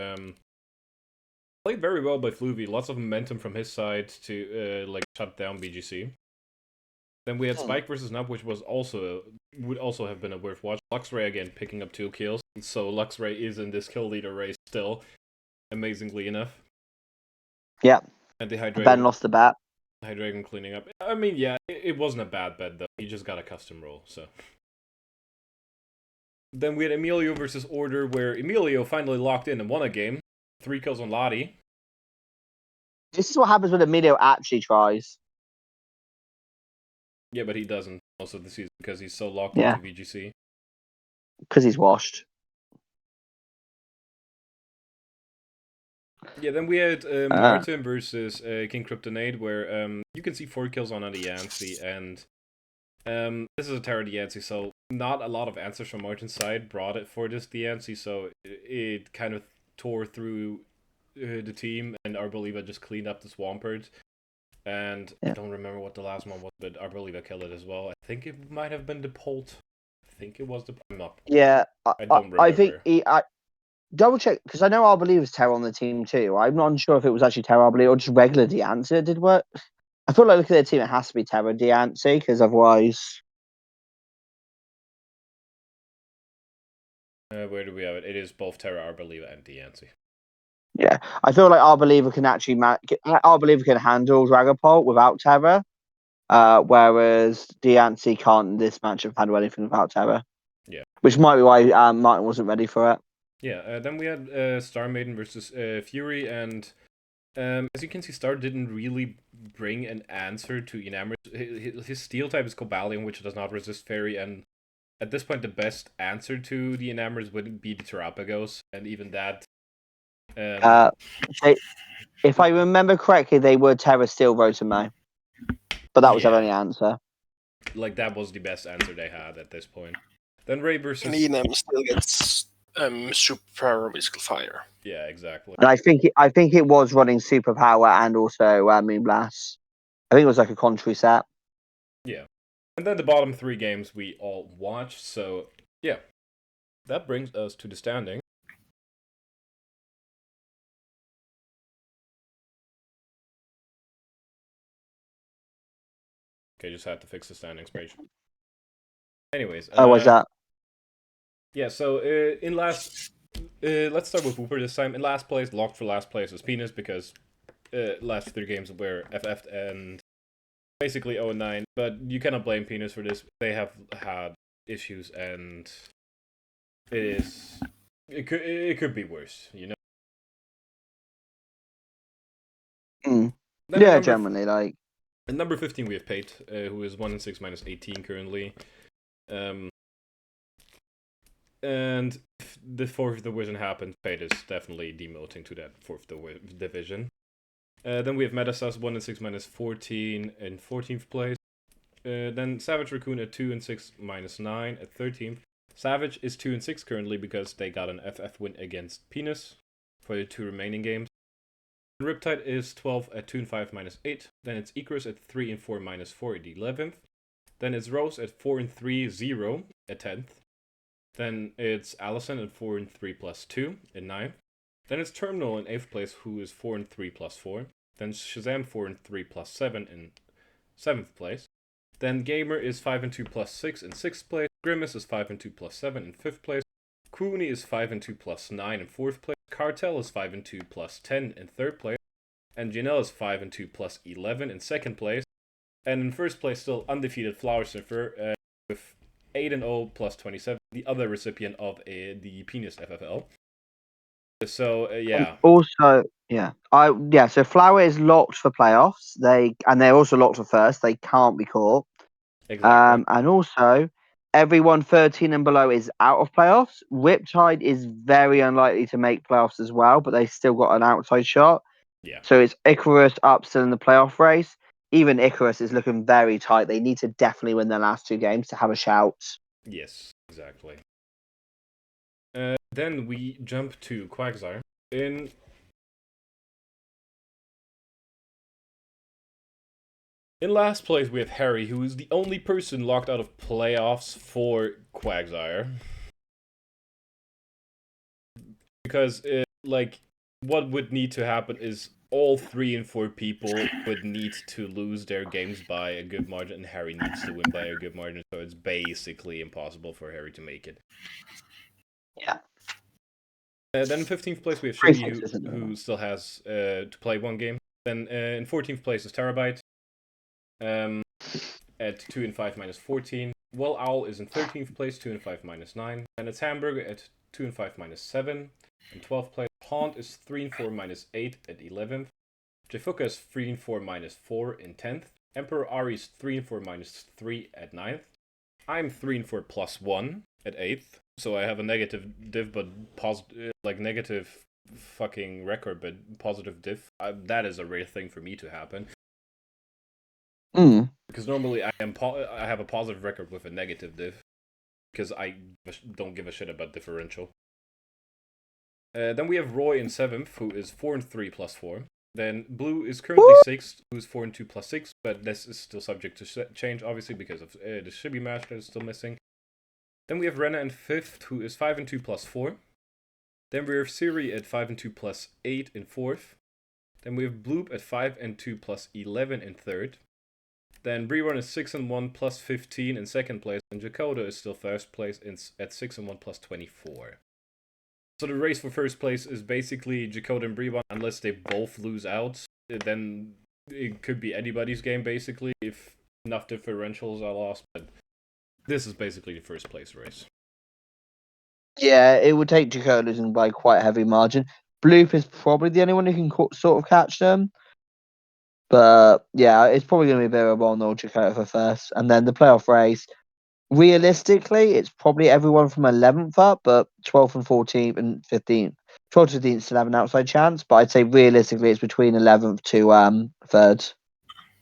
Played very well by Fluvy. Lots of momentum from his side to like shut down BGC. Then we had Spike versus Nub, which would also have been a worth watch. Luxray again picking up 2 kills, so Luxray is in this kill leader race still, amazingly enough. Yeah. And the Hydreigon. Ben lost the bat. Hydreigon cleaning up. I mean, yeah, it wasn't a bad bet though. He just got a custom roll, so. Then we had Emilio versus Order, where Emilio finally locked in and won a game. 3 kills on Lottie. This is what happens when Emilio actually tries. Yeah, but he doesn't most of the season because he's so locked Yeah. into VGC. Because he's washed. Yeah, then we had Martin versus King Kryptonade, where you can see 4 kills on the Yancy, and this is a Terra Diancie, so not a lot of answers from Martin's side brought it for this Diancie, so it kind of tore through the team, and Arboliva just cleaned up the Swampert. And I don't remember what the last one was, but Arboliva killed it as well. I think it might have been the Polt. I think it was the... I'm not... Yeah, I don't remember. I think double check, because I know Arboliva's Terra on the team too. I'm not sure if it was actually Terra Arboliva or just regular Diancie that did work. I feel like looking at the team, it has to be Terra Diancie, because otherwise... Where do we have it? It is both Terra Arboliva and Diancie. Yeah, I feel like Arboliva can actually Arboliva can handle Dragapult without Terra, whereas Diancie can't in this matchup handle anything without Terra. Yeah, which might be why Martin wasn't ready for it. Yeah, then we had Star Maiden versus Fury, and as you can see, Star didn't really bring an answer to Enamor. His steel type is Cobalion, which does not resist Fairy, and at this point, the best answer to the Enamors would be the Terapagos, and even that. If I remember correctly, they were Terra Steel Rotomai, but that was their only answer. Like, that was the best answer they had at this point. Then Ray versus... And Enam still gets Superpower Mystical Fire. Yeah, exactly. And I think it was running Superpower and also Moonblast. I think it was like a contrary set. Yeah. And then the bottom 3 games we all watched, so yeah. That brings us to the standing. Okay, just had to fix the standings page. Anyways. What's that? Yeah, so in last... let's start with Whooper this time. In last place, locked for last place was Penis, because last 3 games were FF'd and basically 0-9. But you cannot blame Penis for this. They have had issues, and it could be worse, you know? Yeah, generally, like... At number 15 we have Pate, who is 1-6 minus 18 currently. And if the 4th division happens, Pate is definitely demoting to that 4th division. Then we have Metasas 1-6 minus 14 in 14th place. Then Savage Raccoon at 2-6 minus 9 at 13th. Savage is 2-6 currently because they got an FF win against Penis for the 2 remaining games. Riptide is 12 at 2-5 minus 8. Then it's Icarus at 3-4 minus 4 at 11th. Then it's Rose at 4-3 0 at 10th. Then it's Allison at 4-3 plus 2 at 9th. Then it's Terminal in 8th place, who is 4-3 plus 4. Then Shazam 4-3 plus 7 in 7th place. Then Gamer is 5-2 plus 6 in 6th place. Grimace is 5-2 plus 7 in 5th place. Cooney is 5-2 plus 9 in 4th place. Cartel is 5-2 plus 10 in 3rd place. And Janelle is 5-2 plus 11 in 2nd place. And in 1st place, still undefeated Flower Sniffer with 8-0 plus 27, the other recipient of the Penis FFL. So yeah. Also, so Flower is locked for playoffs. They're also locked for first. They can't be caught. Exactly. And also, everyone 13 and below is out of playoffs. Riptide is very unlikely to make playoffs as well, but they still got an outside shot. Yeah. So it's Icarus up still in the playoff race. Even Icarus is looking very tight. They need to definitely win their last 2 games to have a shout. Yes, exactly. Then we jump to Quagsire. In last place, we have Harry, who is the only person locked out of playoffs for Quagsire. Because, what would need to happen is all 3 and 4 people would need to lose their games by a good margin, and Harry needs to win by a good margin, so it's basically impossible for Harry to make it. Yeah. Then in 15th place, we have 3-6, Shiggy, isn't it? who still has to play 1 game. Then in 14th place is Terabyte. At 2 and 5 minus 14. Well Owl is in 13th place, 2 and 5 minus 9. And it's Hamburger at 2 and 5 minus 7. In 12th place, Haunt is 3 and 4 minus 8 at 11th. Jefuka is 3 and 4 minus 4 in 10th. Emperor Ari is 3 and 4 minus 3 at 9th. I'm 3 and 4 plus 1 at 8th. So I have a negative div, but negative fucking record, but positive div. That is a rare thing for me to happen. Because normally I have a positive record with a negative div, because I don't give a shit about differential. Then we have Roy in 7th, who is 4 and 3 plus 4. Then Blue is currently 6th, who is 4 and 2 plus 6, but this is still subject to change, obviously, because of the Shibi match that is still missing. Then we have Rena in 5th, who is 5 and 2 plus 4. Then we have Siri at 5 and 2 plus 8 in 4th. Then we have Bloop at 5 and 2 plus 11 in 3rd. Then Breon is 6 and 1 plus 15 in 2nd place, and Jakoda is still 1st place at 6 and 1 plus 24. So the race for 1st place is basically Jakoda and Breon, unless they both lose out. Then it could be anybody's game, basically, if enough differentials are lost. But this is basically the 1st place race. Yeah, it would take Jakoda losing by quite a heavy margin. Bloop is probably the only one who can sort of catch them. But yeah, it's probably going to be very well known Jakoda for 1st. And then the playoff race, realistically, it's probably everyone from 11th up, but 12th and 14th and 15th. 12th and 15th still have an outside chance, but I'd say realistically it's between 11th to 3rd.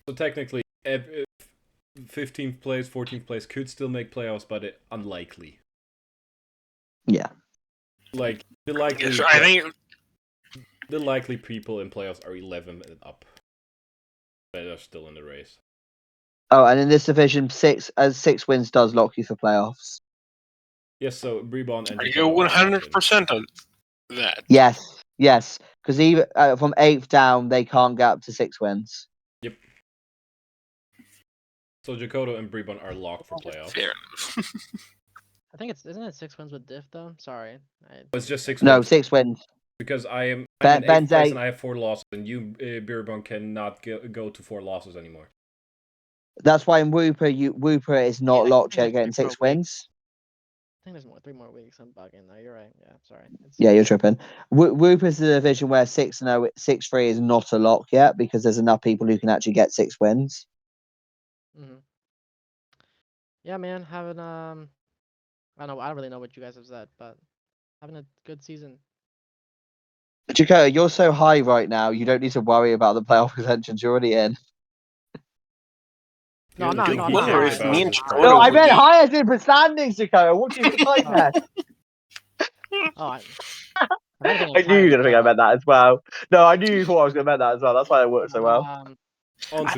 So technically, 15th place, 14th place could still make playoffs, but unlikely. Yeah. Like, the likely... Yes, I think... The likely people in playoffs are 11 and up. But they're still in the race. Oh, and in this division, 6 wins does lock you for playoffs. Yes, so Breon and Are you 100% on that? Yes, because even from 8th down, they can't get up to 6 wins. Yep. So Jakoda and Breon are locked for playoffs. Fair enough. I think isn't it 6 wins with diff though? Sorry. It's just 6 No, wins. 6 wins. Because I'm in Ben's 8th place 8. and I have 4 losses, and you, Breon, cannot go to 4 losses anymore. That's why in Wooper is not Yeah, locked I yet, think getting it's 3 6 more wins. I think there's 3 more weeks. I'm bugging though. You're right. Yeah, sorry. Yeah, you're tripping. Whoop is the division where 6-0, 6-3 is not a lock yet because there's enough people who can actually get 6 wins. Mm-hmm. Yeah, man, having I don't really know what you guys have said, but having a good season. Jakoda, you're so high right now, you don't need to worry about the playoff contentions. You're already in. No, I'm not. I No, think I'm he not. cares if about me his and prize. Jakoda No, I would meant be- high as in for standings, Jakoda. What do you think I meant? Oh, I knew you were going to think I meant that as well. No, I knew you thought I was going to meant that as well. That's why it worked so well.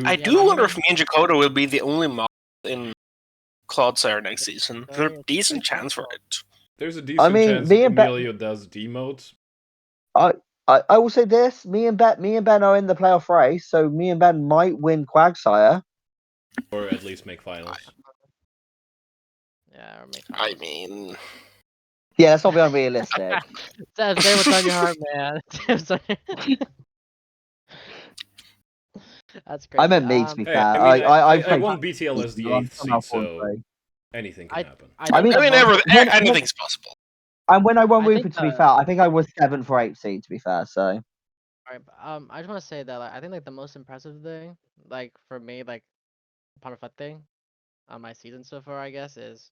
I do wonder if me and Jakoda will be the only mod in Clodcast next season. There's a decent chance for it. There's a decent chance me and Emilio does demotes. I will say this: me and Ben are in the playoff race, so me and Ben might win Quagsire, Or at least make finals. Yeah, or make. I mean, yeah, that's not be unrealistic. Say what's on your heart, man. That's crazy. I meant me to be Hey, fair. I mean, I played won Quagsire, BTL as the so I'm 8th somehow seed, so 4-3. Anything can happen. I mean, anything's possible. And when I won I think, Rupert, to be fair, I think I was 7th or 8th seed, to be fair. So Alright, I just want to say that like, I think like the most impressive thing, like for me, like upon reflecting on my season so far, I guess, is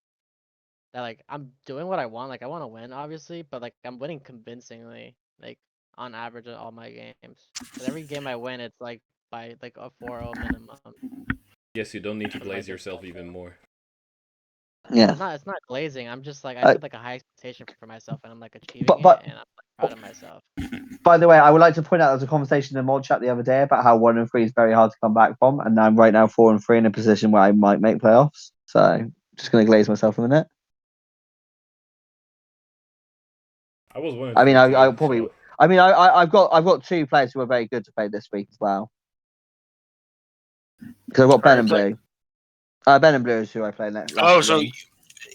that like I'm doing what I want. Like I want to win, obviously, but like I'm winning convincingly, like on average in all my games. 'Cause every game I win, it's like by like a 4-0 minimum. Yes, you don't need to With my glaze yourself differential. even more. yeah. It's not glazing. I'm just like I Uh, set like a high expectation for myself, and I'm like achieving but it, and I'm like, proud of myself. by the way, I would like to point out there was a conversation in the mod chat the other day about how 1 and 3 is very hard to come back from, and I'm right now 4 and 3 in a position where I might make playoffs. So just gonna glaze myself a minute. I was 1 and I mean, 3 I too, probably. so. I mean, I've got 2 players who are very good to play this week as well. Because I've got Ben and Blue. Ben and Blue is who I play next. Oh, so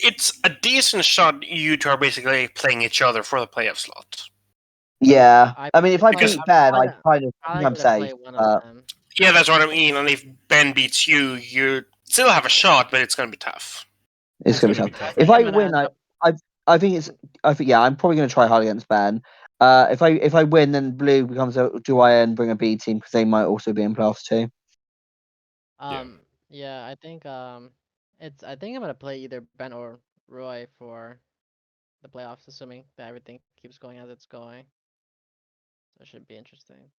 it's a decent shot you two are basically playing each other for the playoff slot. Yeah. I I mean, if I probably- beat I'm Ben, probably- I kind of I'm think I'm gonna play safe. one of them. Yeah, that's what I mean. And if Ben beats you, you still have a shot, but it's gonna be tough. It's gonna be tough. If I win, I think it's. I think I'm probably gonna try hard against Ben. If I win, then Blue becomes a. Do I and bring a B team because they might also be in playoffs too. Yeah, I think I think I'm gonna play either Ben or Roy for the playoffs, assuming that everything keeps going as it's going. That should be interesting.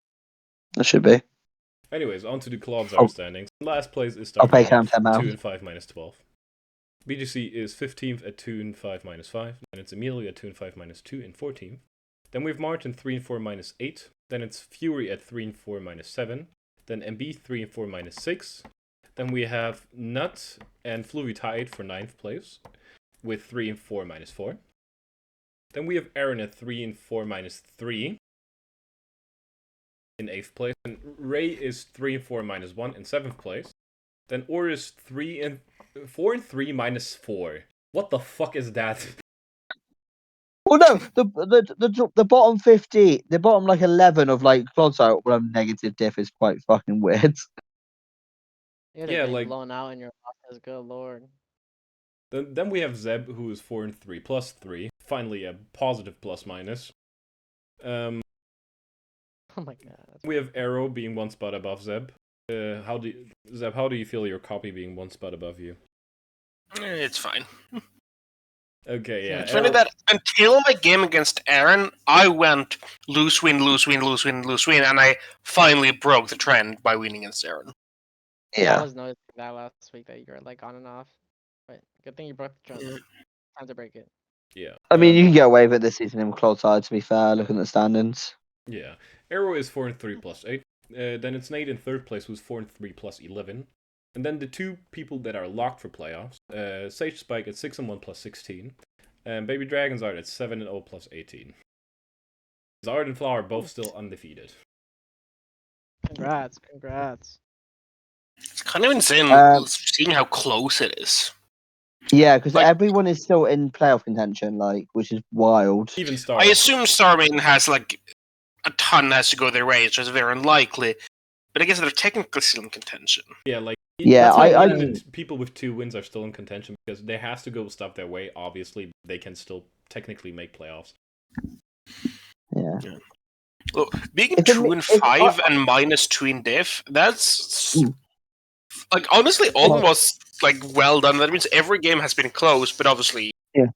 That should be. Anyways, on to the Clodcast standings. Last place is I'll pay starting Cam 10 with now. 2 and 5 minus 12. BGC is 15th at 2 and 5 minus 5. Then it's Emilio at 2 and 5 minus 2 and 14th. Then we have Martin 3 and 4 minus 8. Then it's Fury at 3 and 4 minus 7. Then MB 3 and 4 minus 6. Then we have Nut and Fluvi tied for 9th place with 3 and 4 minus 4. Then we have Aaron at 3 and 4 minus 3 in 8th place. And Ray is 3 and 4 minus 1 in 7th place. Then Or is 4 and 3 minus 4. What the fuck is that? Well, no, the bottom 50, the bottom like 11 of like Clodside negative diff is quite fucking weird. You're Yeah, getting like- blown out in your losses. Good lord. Then we have Zeb, who is 4 and 3 plus 3. Finally, a positive plus minus. Oh my god. We have Arrow being 1 spot above Zeb. Zeb, how do you feel your copy being 1 spot above you? It's fine. Okay, yeah. It's funny that until my game against Aaron, I went lose win, lose win, lose win, lose win, and I finally broke the trend by winning against Aaron. I was noticing that last week that you were like on and off. But good thing you broke the trend. Yeah. Time to break it. Yeah. I mean, you can get away with it this season in Clodside, to be fair, looking at the standings. Yeah. Arrow is 4 and 3 plus 8. Then it's Nate in 3rd place, who's 4 and 3 plus 11. And then the 2 people that are locked for playoffs, Sage Spike at 6 and 1 plus 16. And Baby Dragons are at 7 and 0 plus 18. Zard and Flower both still undefeated. Congrats. It's kind of insane seeing how close it is. Yeah, because Like- everyone is still in playoff contention, like, which is wild. Even Star. I assume Starman has like a ton has to go their way, it's just very unlikely. But I guess they're technically still in contention. Yeah, like Yeah, that's why I- even people with 2 wins are still in contention because they has to go stuff their way. Obviously, they can still technically make playoffs. Yeah. Look, being If it 2 ma- and if 5 and minus 2 in diff, that's like honestly almost like well done. That means every game has been close, but obviously, Yeah.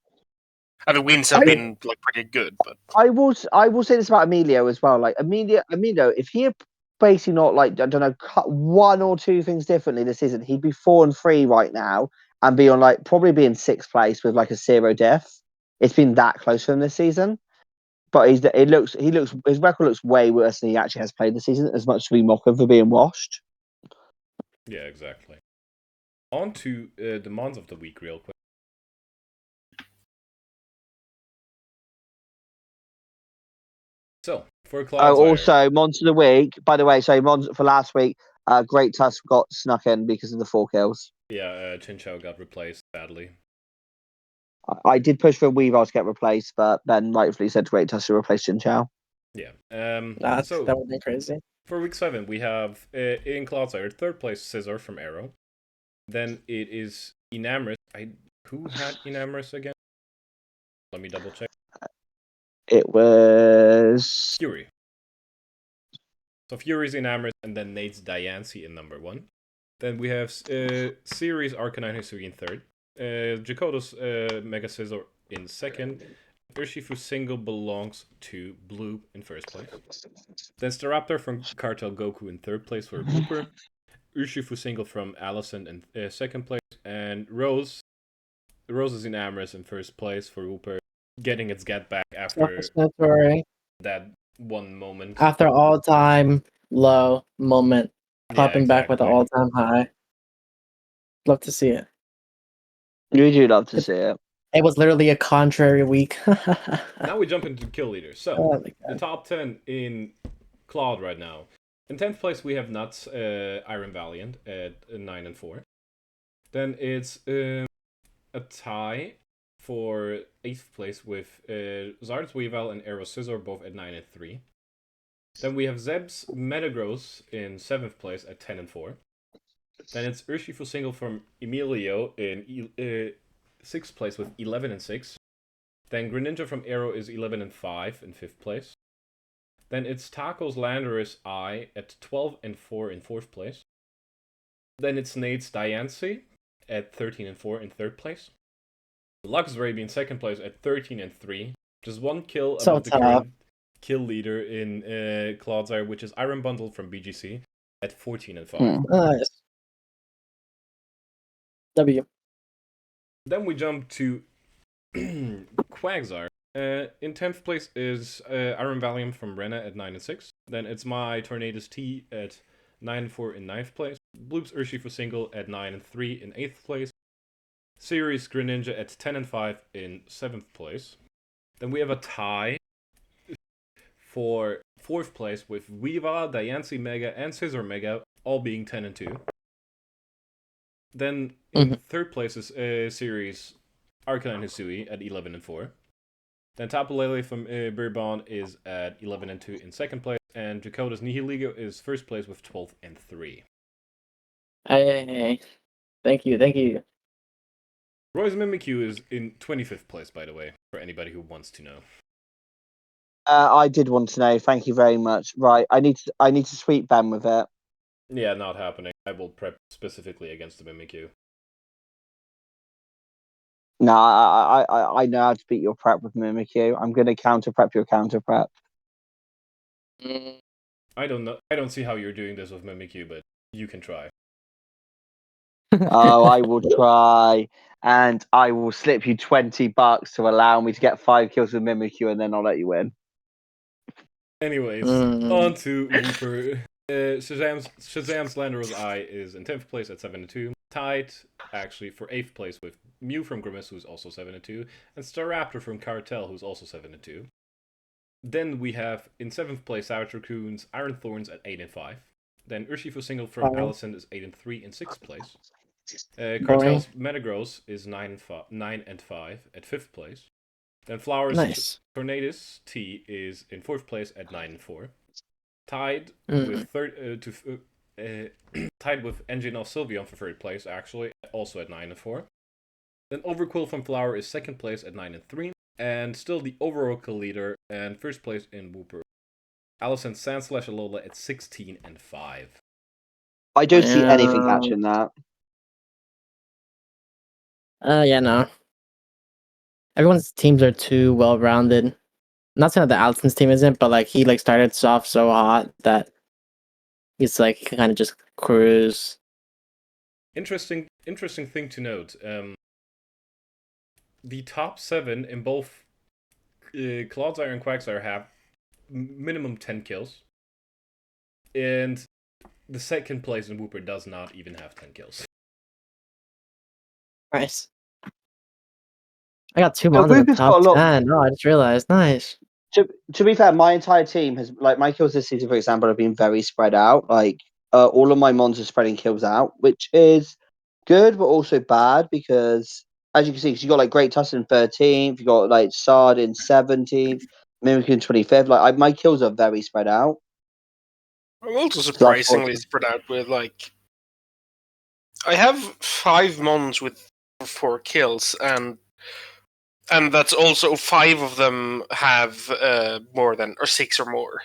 and the wins have been like pretty good. But I will say this about Emilio as well. Like Emilio, if he had basically not like I don't know, cut 1 or 2 things differently this season, he'd be 4 and 3 right now and be on like probably be in 6th place with like a 0 diff. It's been that close for him this season, but his record looks way worse than he actually has played this season. As much as we mock him for being washed. Yeah, exactly. On to the Mons of the week, real quick. So, for Cloudfire... Also, Mons of the week. By the way, so Mons for last week, Great Tusk got snuck in because of the 4 kills. Yeah, Chinchou got replaced badly. I did push for Weavile to get replaced, but Ben rightfully said Great Tusk to replace Jin Chao. Yeah. That would be crazy. For week 7, we have in Cloudfire, 3rd place Scissor from Arrow. Then it is Enamorous. I Who had Enamorous again? Let me double check. It was. Fury. So Fury's Enamorous, and then Nate's Diancie in number 1. Then we have Series Arcanine Hisui in 3rd. Jakoto's Mega Scizor in 2nd. Urshifu Single belongs to Blue in 1st place. Then Staraptor from Cartel Goku in 3rd place for Wooper. Urshifu Single from Allison in 2nd place. And Rose's Enamorous in 1st place for Wooper, getting its get back after that one moment. After all-time low moment, popping back with an exactly. all-time high. Love to see it. You do love to see it. It was literally a contrary week. Now we jump into kill leaders. So, Oh my the God. top 10 in Cloud right now. In 10th place, we have Nuts Iron Valiant at 9 and 4. Then it's a tie for 8th place with Zard's Weavile and Arrow Scizor both at 9 and 3. Then we have Zeb's Metagross in 7th place at 10 and 4. Then it's Urshifu Single from Emilio in 6th place with 11 and 6. Then Greninja from Arrow is 11 and 5 in 5th place. Then it's Taco's Landorus I at 12 and 4 in 4th place. Then it's Nate's Diancie at 13 and 4 in 3rd place. Luxray in 2nd place at 13 and 3. Just one kill So above the tough. current kill leader in Clodsire, which is Iron Bundle from BGC at 14 and 5. Nice. W. Then we jump to Quagsire. In 10th place is Iron Valium from Rena at 9 and 6. Then it's my Tornadus T at 9 and 4 in 9th place. Bloop's Urshifu Single at 9 and 3 in 8th place. Series Greninja at 10 and 5 in 7th place. Then we have a tie for 4th place with Weavile, Diancie Mega, and Scizor Mega all being 10 and 2. Then in 3rd place is Series Arcanine Hisui at 11 and 4. Then Tapu Lele from Bourbon is at 11 and 2 in 2nd place. And Jakota's Nihiligo is 1st place with 12 and 3. Hey. Thank you. Roy's Mimikyu is in 25th place, by the way, for anybody who wants to know. I did want to know. Thank you very much. Right, I need to sweep Ben with it. Yeah, not happening. I will prep specifically against the Mimikyu. No, I know how to beat your prep with Mimikyu. I'm gonna counter prep your counter prep. I don't know. I don't see how you're doing this with Mimikyu, but you can try. Oh, I will try, and I will slip you $20 to allow me to get 5 kills with Mimikyu, and then I'll let you win. Anyways, on to Wooper. Shazam's Landorus I is in 10th place at 7 and 2. Tied, actually, for 8th place with Mew from Grimace, who's also 7 and 2. And Staraptor from Cartel, who's also 7 and 2. Then we have, in 7th place, Savage Raccoon's Iron Thorns at 8 and 5. Then Urshifu Single from Allison is 8 and 3 in 6th place. Cartel's Metagross is 9 and 5 at 5th place. Then Flowers' Tornadus T is in 4th place at 9 and 4. Tied with tied with Engine of Sylveon for 3rd place, actually, also at 9 and 4. Then Overquill from Flower is 2nd place at 9 and 3. And still the overall kill leader and 1st place in Wooper. Allison Sandslash Alola at 16 and 5. I don't see anything catching that. Yeah, no. Everyone's teams are too well-rounded. Not saying that Allison's team isn't, but like he started off so hot that he's he can kind of just cruise. Interesting thing to note. The top 7 in both Clodsire and Quagsire have minimum 10 kills. And the 2nd place in Wooper does not even have 10 kills. Nice. I got 2 months in the top 10. No, I just realized. Nice. To be fair, my entire team has my kills this season, for example, have been very spread out. All of my mons are spreading kills out, which is good but also bad because, as you can see, because you got Great Tusk in 13th, you got Sard in 17th, Mimikyu in 25th. My kills are very spread out. I'm also surprisingly spread out with I have 5 mons with for 4 kills, and that's also 5 of them have more than or 6 or more.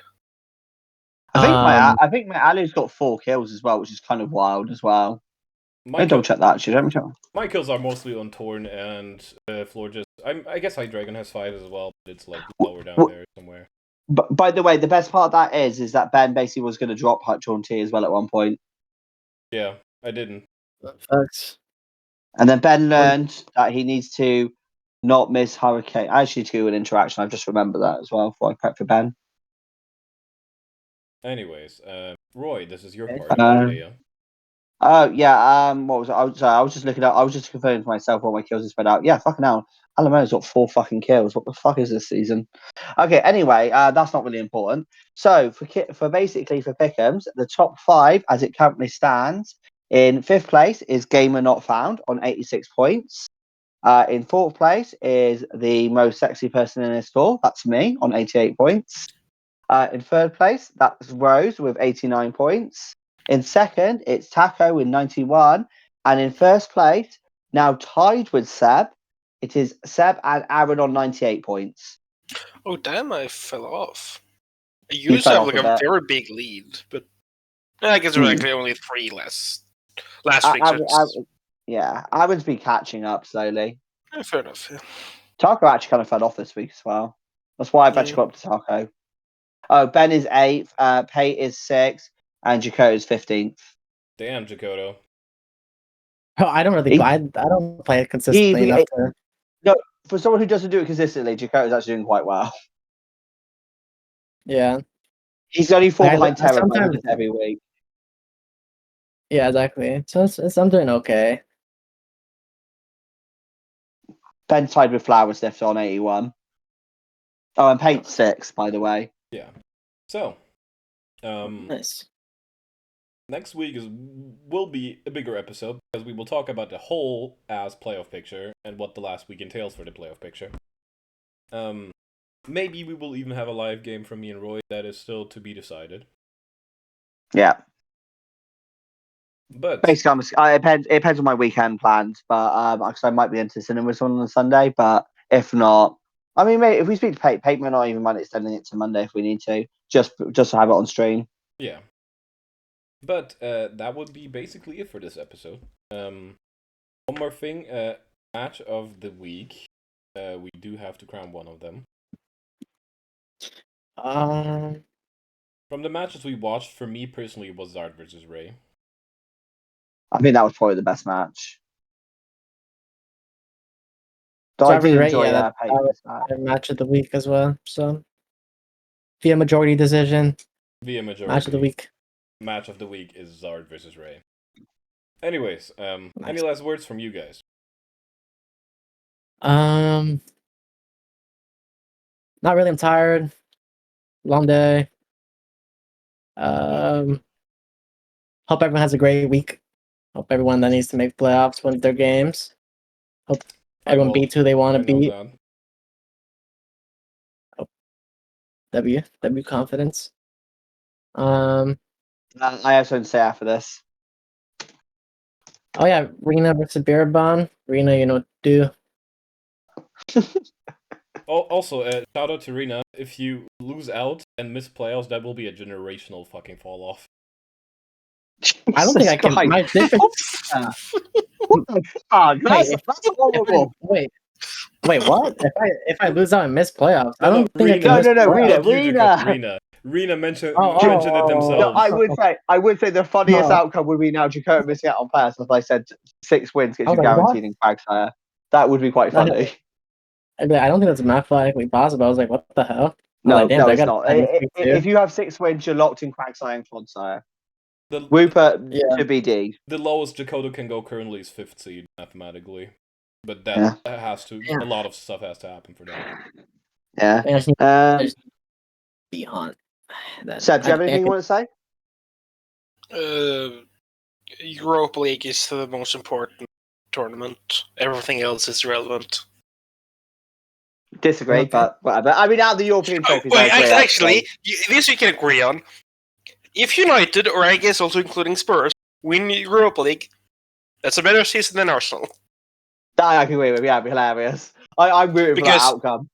I think my Alu's got 4 kills as well, which is kind of wild as well. Let me double check that actually. Let me check. My kills are mostly on Torn and Florges. I guess High Dragon has 5 as well, but it's like lower down there somewhere. But by the way, the best part of that is that Ben basically was going to drop Hutch on T as well at one point. Yeah, I didn't. Facts. And then Ben learned that he needs to not miss Hurricane. I actually do an interaction. I've just remembered that as well before I prep for Ben. Anyways, Roy, this is your Okay. part of the video. Oh yeah. What was it? I was just looking at. I was just confirming to myself what my kills are spread out. Yeah, fucking hell. Alamo's got 4 fucking kills. What the fuck is this season? Okay. Anyway, that's not really important. So for basically for Pick'ems, the top 5 as it currently stands. In 5th place is Gamer Not Found on 86 points. In 4th place is the most sexy person in this store. That's me on 88 points. In 3rd place, that's Rose with 89 points. In 2nd, it's Taco with 91. And in 1st place, now tied with Seb, it is Seb and Aaron on 98 points. Oh damn! I fell off. I You used to fell have like off a a bit. very big lead, but I guess there were actually only 3 last week. Yeah, Aaron's been catching up slowly. Fair enough. Yeah. Taco actually kind of fell off this week as well. That's why I've actually got up to Taco. Oh, Ben is 8th, Pate is 6th, and Jaco is 15th. Damn, Jakoto. Oh, I don't really. I don't play it consistently enough to. No, for someone who doesn't do it consistently, Jaco is actually doing quite well. Yeah. He's only 4 behind Terra, but he sometimes. does it every week. Yeah, exactly. So I'm doing okay. Ben tied with Flower Sniffs on 81. Oh, and Pate's 6, by the way. Yeah. So, Nice. next week will be a bigger episode because we will talk about the whole ass playoff picture and what the last week entails for the playoff picture. Maybe we will even have a live game from me and Roy. That is still to be decided. Yeah. But basically, it depends on my weekend plans. But because I might be into cinema with someone on Sunday. But if not, I mean, mate, if we speak to Pate might not even mind extending it to Monday if we need to, just to have it on stream. Yeah. But that would be basically it for this episode. One more thing, match of the week. We do have to crown one of them. From the matches we watched, for me personally, it was Zard versus Ray. I think that was probably the best match. So Zard I did versus Ray, enjoy that was match. match of the week as well. So via majority decision. Via majority. Match of the week. Match of the week is Zard versus Ray. Anyways, Nice. Any last words from you guys? Not really. I'm tired. Long day. Hope everyone has a great week. Hope everyone that needs to make playoffs wins their games. Hope everyone beats who they want to beat. W confidence. I have something to say after this. Oh yeah, Rena versus Birabon. Rena, you know what to do. Also, shout out to Rena. If you lose out and miss playoffs, that will be a generational fucking fall off. I don't think I can. My difference. What the fuck? That's horrible. Wait, what? If I lose out and miss playoffs, I don't think I can. Rena mentioned Oh, mentioned it themselves. No, I would say the funniest outcome would be now Jacob missing out on playoffs. As I said, 6 wins gets you guaranteed in Quagsire. That would be quite funny. I don't think that's mathematically possible. I was like, what the hell? No, like, damn, it's not. If you have 6 wins, you're locked in Quagsire and Clodsire. Rupert to BD. The lowest Jakoto can go currently is 5th seed mathematically, but that has to. A lot of stuff has to happen for that. Yeah. Beyond. Seb, do you have anything you want to say? Europa League is the most important tournament. Everything else is relevant. Disagree, but whatever. I mean, out of the European trophies, actually, this we can agree on. If United, or I guess also including Spurs, win Europa League, that's a better season than Arsenal. That I can agree with. Yeah, it'd be hilarious. I'm rooting for that Because- outcome.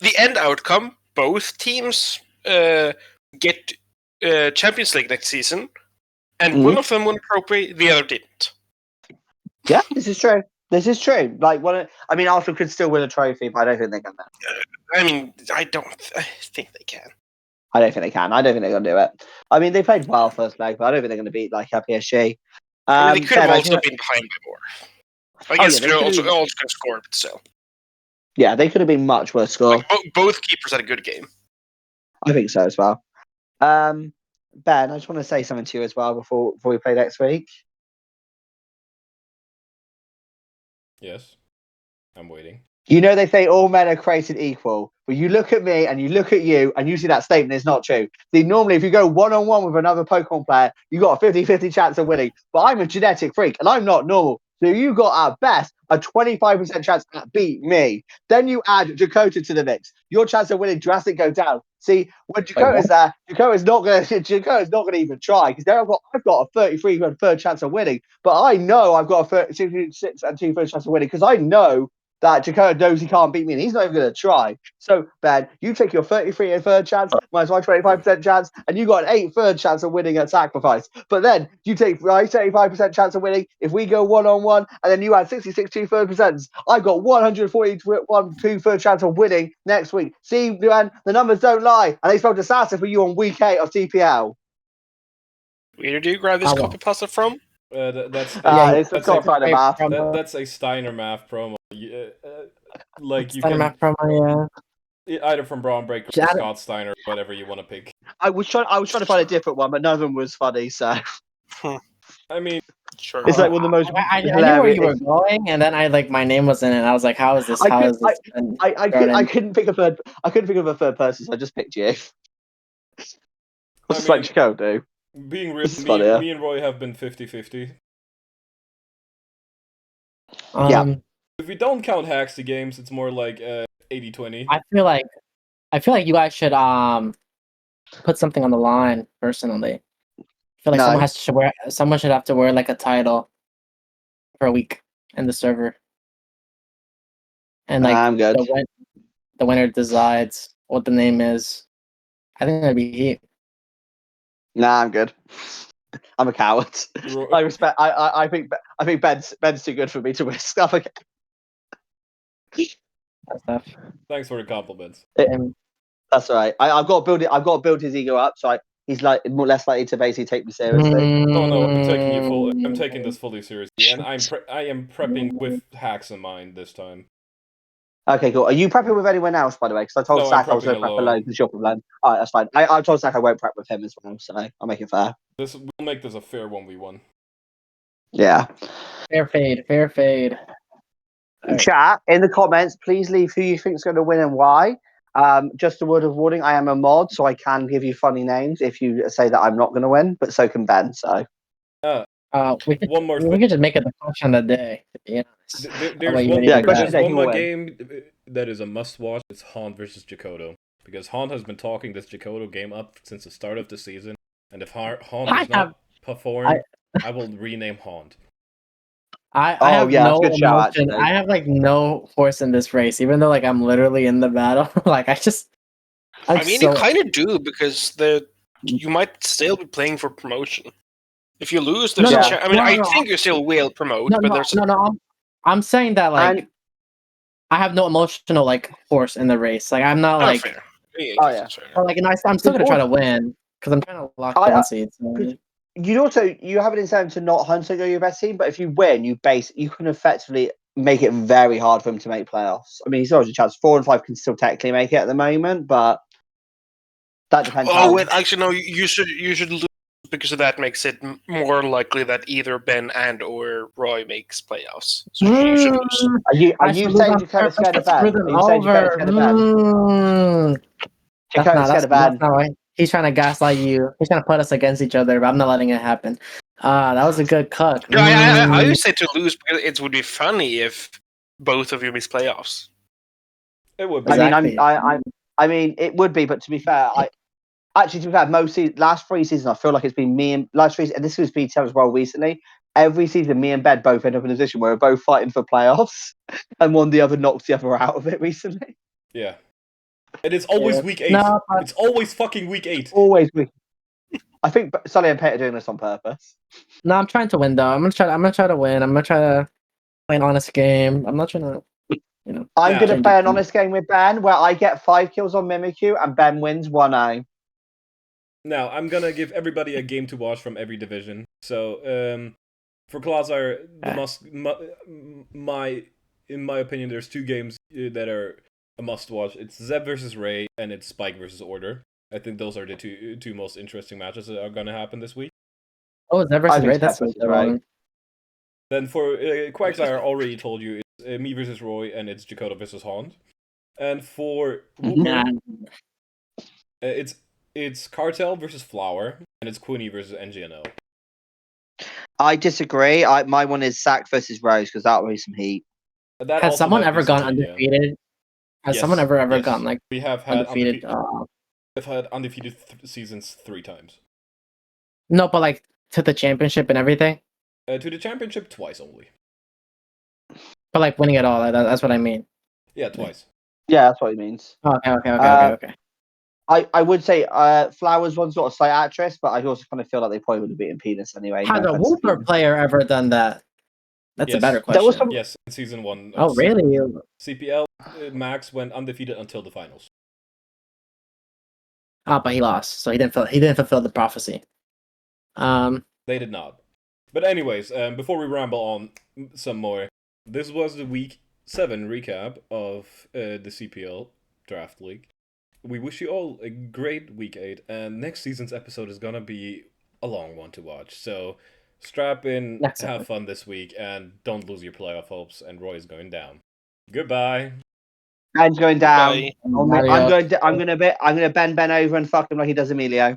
The end outcome, both teams get Champions League next season, and one of them won trophy, the other didn't. Yeah, this is true. This is true. Like, I mean, Arsenal could still win a trophy, but I don't think they can. I mean, I think they can. I don't think they can. I don't think they're going to do it. I mean, they played well first leg, but I don't think they're going to beat like PSG. I mean, they could Ben, have I also think- been behind by more. I Oh, guess yeah, they they could could've- also can score, but still. Yeah, they could have been much worse score. Like, both keepers had a good game. I think so as well. Ben, I just want to say something to you as well before we play next week. Yes. I'm waiting. You know they say all men are created equal, but you look at me and you look at you and you see that statement is not true. See, normally if you go one-on-one with another Pokemon player, you got a 50-50 chance of winning. But I'm a genetic freak and I'm not normal. So you got at best a 25% chance at beat me. Then you add Dakota to the mix. Your chance of winning drastically go down. See, when Dakota's there, Dakota's not gonna even try because I've got a 33% chance of winning. But I know I've got a 36 and 2/3 chance of winning because I know that Dakota knows he can't beat me and he's not even going to try. So, Ben, you take your 33% chance minus my 25% chance, and you got an 8/3 chance of winning at sacrifice. But then you take my 35% chance of winning if we go one-on-one, and then you add 66 2/3%. I've got 141 2/3 chance of winning next week. See, Ben, the numbers don't lie, and they spelled disaster for you on week 8 of CPL. Where do you grab this copy pasta from? That's It's the that's top side of math. that's a Steiner math promo. Like you Steiner can math promo, either from Braun Breaker or Janet- Scott Steiner, whatever you want to pick. I was trying to find a different one, but none of them was funny. So I mean, Sure. it's like one of the most I knew where hilarious. you were going, and then my name was in it. And I was like, how is this? How is this? And I couldn't pick a third. I couldn't think of a third person, so I just picked you. What's mean, like Chico do? being real, This is funny, yeah. me and Roy have been 50-50. Yeah. If we don't count hacks to games, it's more like 80-20. I feel like you guys should put something on the line personally. I feel like No. someone should have to wear like a title for a week in the server. And like I'm good. the winner decides what the name is. I think that'd be heat. Nah, I'm good. I'm a coward. Ro- I respect. I think Ben's too good for me to risk. I'm okay. That stuff. Thanks for the compliments. And That's all right. I've got to build it. I've got to build his ego up, so he's like less likely to basically take me seriously. No, I'm taking you full. I'm taking this fully seriously, and I am prepping with hacks in mind this time. Okay, cool. Are you prepping with anyone else, by the way? Because I told No, I'm Zach I was going prepping to prep alone. alone. It's your problem. All right, that's fine. I told Zach I won't prep with him as well, so I'll make it fair. We'll make this a fair 1v1. Yeah. fair fade. Alright. Chat in the comments, please leave who you think is going to win and why. Just a word of warning: I am a mod, so I can give you funny names if you say that I'm not going to win, but so can Ben. So One more We thing. could just make it the question of the day. To be honest. There's one, Yeah, question there's day, one who more won? game that is a must-watch. It's Haunt versus Jakoto, because Haunt has been talking this Jakoto game up since the start of the season, and if Haunt does not perform, I will rename Haunt. I Oh, have yeah, no that's a good shout, emotion. actually. I have like no force in this race, even though like I'm literally in the battle. Like I mean, you kind of do because you might still be playing for promotion. If you lose, there's No, a no, chance. I mean, no, I no. think you still will promote, but there's I'm saying that like And- I have no emotional like force in the race. Like I'm not like fair. Oh, yeah. That's fair. or, like and I'm still gonna try to win because I'm trying to lock the one seed. So. You have an incentive to not hunt go your best team, but if you win, you can effectively make it very hard for him to make playoffs. I mean, he's always a chance. 4 and 5 can still technically make it at the moment, but that depends. Oh wait, actually no. You should lose because that makes it more likely that either Ben and or Roy makes playoffs. So you should lose. Are you saying Jakota's scared of Ben? Are you saying Jakota's scared of Ben? Jakota's scared of Ben. That's not right. He's trying to gaslight you. He's trying to put us against each other, but I'm not letting it happen. That was a good cut. No, I would say to lose because it would be funny if both of you miss playoffs. It would be. Exactly. I mean, it would be, but to be fair, last 3 seasons, I feel like it's been me and last 3, and this was BTL as well recently. every season, me and Ben both end up in a position where we're both fighting for playoffs, and one the other knocks the other out of it recently. Yeah. And it's always Yeah. week 8. No, but- It's always fucking week 8. Always we. I think Sully and Pate are doing this on purpose. No, I'm trying to win though. I'm gonna try to win. I'm gonna try to play an honest game. I'm not trying to, I'm Yeah. going to change play it an to- honest game with Ben where I get 5 kills on Mimikyu and Ben wins 1-0. Now, I'm gonna give everybody a game to watch from every division. So, for Clodcast, in my opinion, there's 2 games that are a must-watch. It's Zeb versus Ray, and it's Spike versus Order. I think those are the two most interesting matches that are gonna happen this week. Oh, is that I versus think Ray? it's That's Pep versus a good Ray. one. Then for Quagsire, I already told you, it's me versus Roy, and it's Dakota versus Hond. And for Wooper, Nah. it's Cartel versus Flower, and it's Quinny versus NGNL. I disagree. My one is Sack versus Rose because that'll be some heat. That Has also someone might be ever some gone heat, yeah. undefeated? Has Yes, someone ever yes. gone like We have had undefeated? we've had undefeated seasons 3 times. No, but like to the championship and everything. To the championship twice only. But like winning it all. That's what I mean. Yeah, twice. Yeah, that's what he means. Oh, okay. I would say Flowers one's got a slight actress, but I also kind of feel like they probably would have beaten Penis anyway. Has no a offense to Wooper Penis. player ever done that? That's a Yes. better There question. was some- Yes, in season 1. Oh, really? CPL Max went undefeated until the finals. Oh, but he lost, so he didn't fulfill the prophecy. They did not. But anyways, before we ramble on some more, this was the week 7 recap of the CPL Draft League. We wish you all a great week 8, and next season's episode is gonna be a long one to watch. So strap in, have fun this week, and don't lose your playoff hopes. And Roy is going down. Goodbye. Ben's going down. Bye. I'm gonna bend Ben over and fuck him like he does Emilio.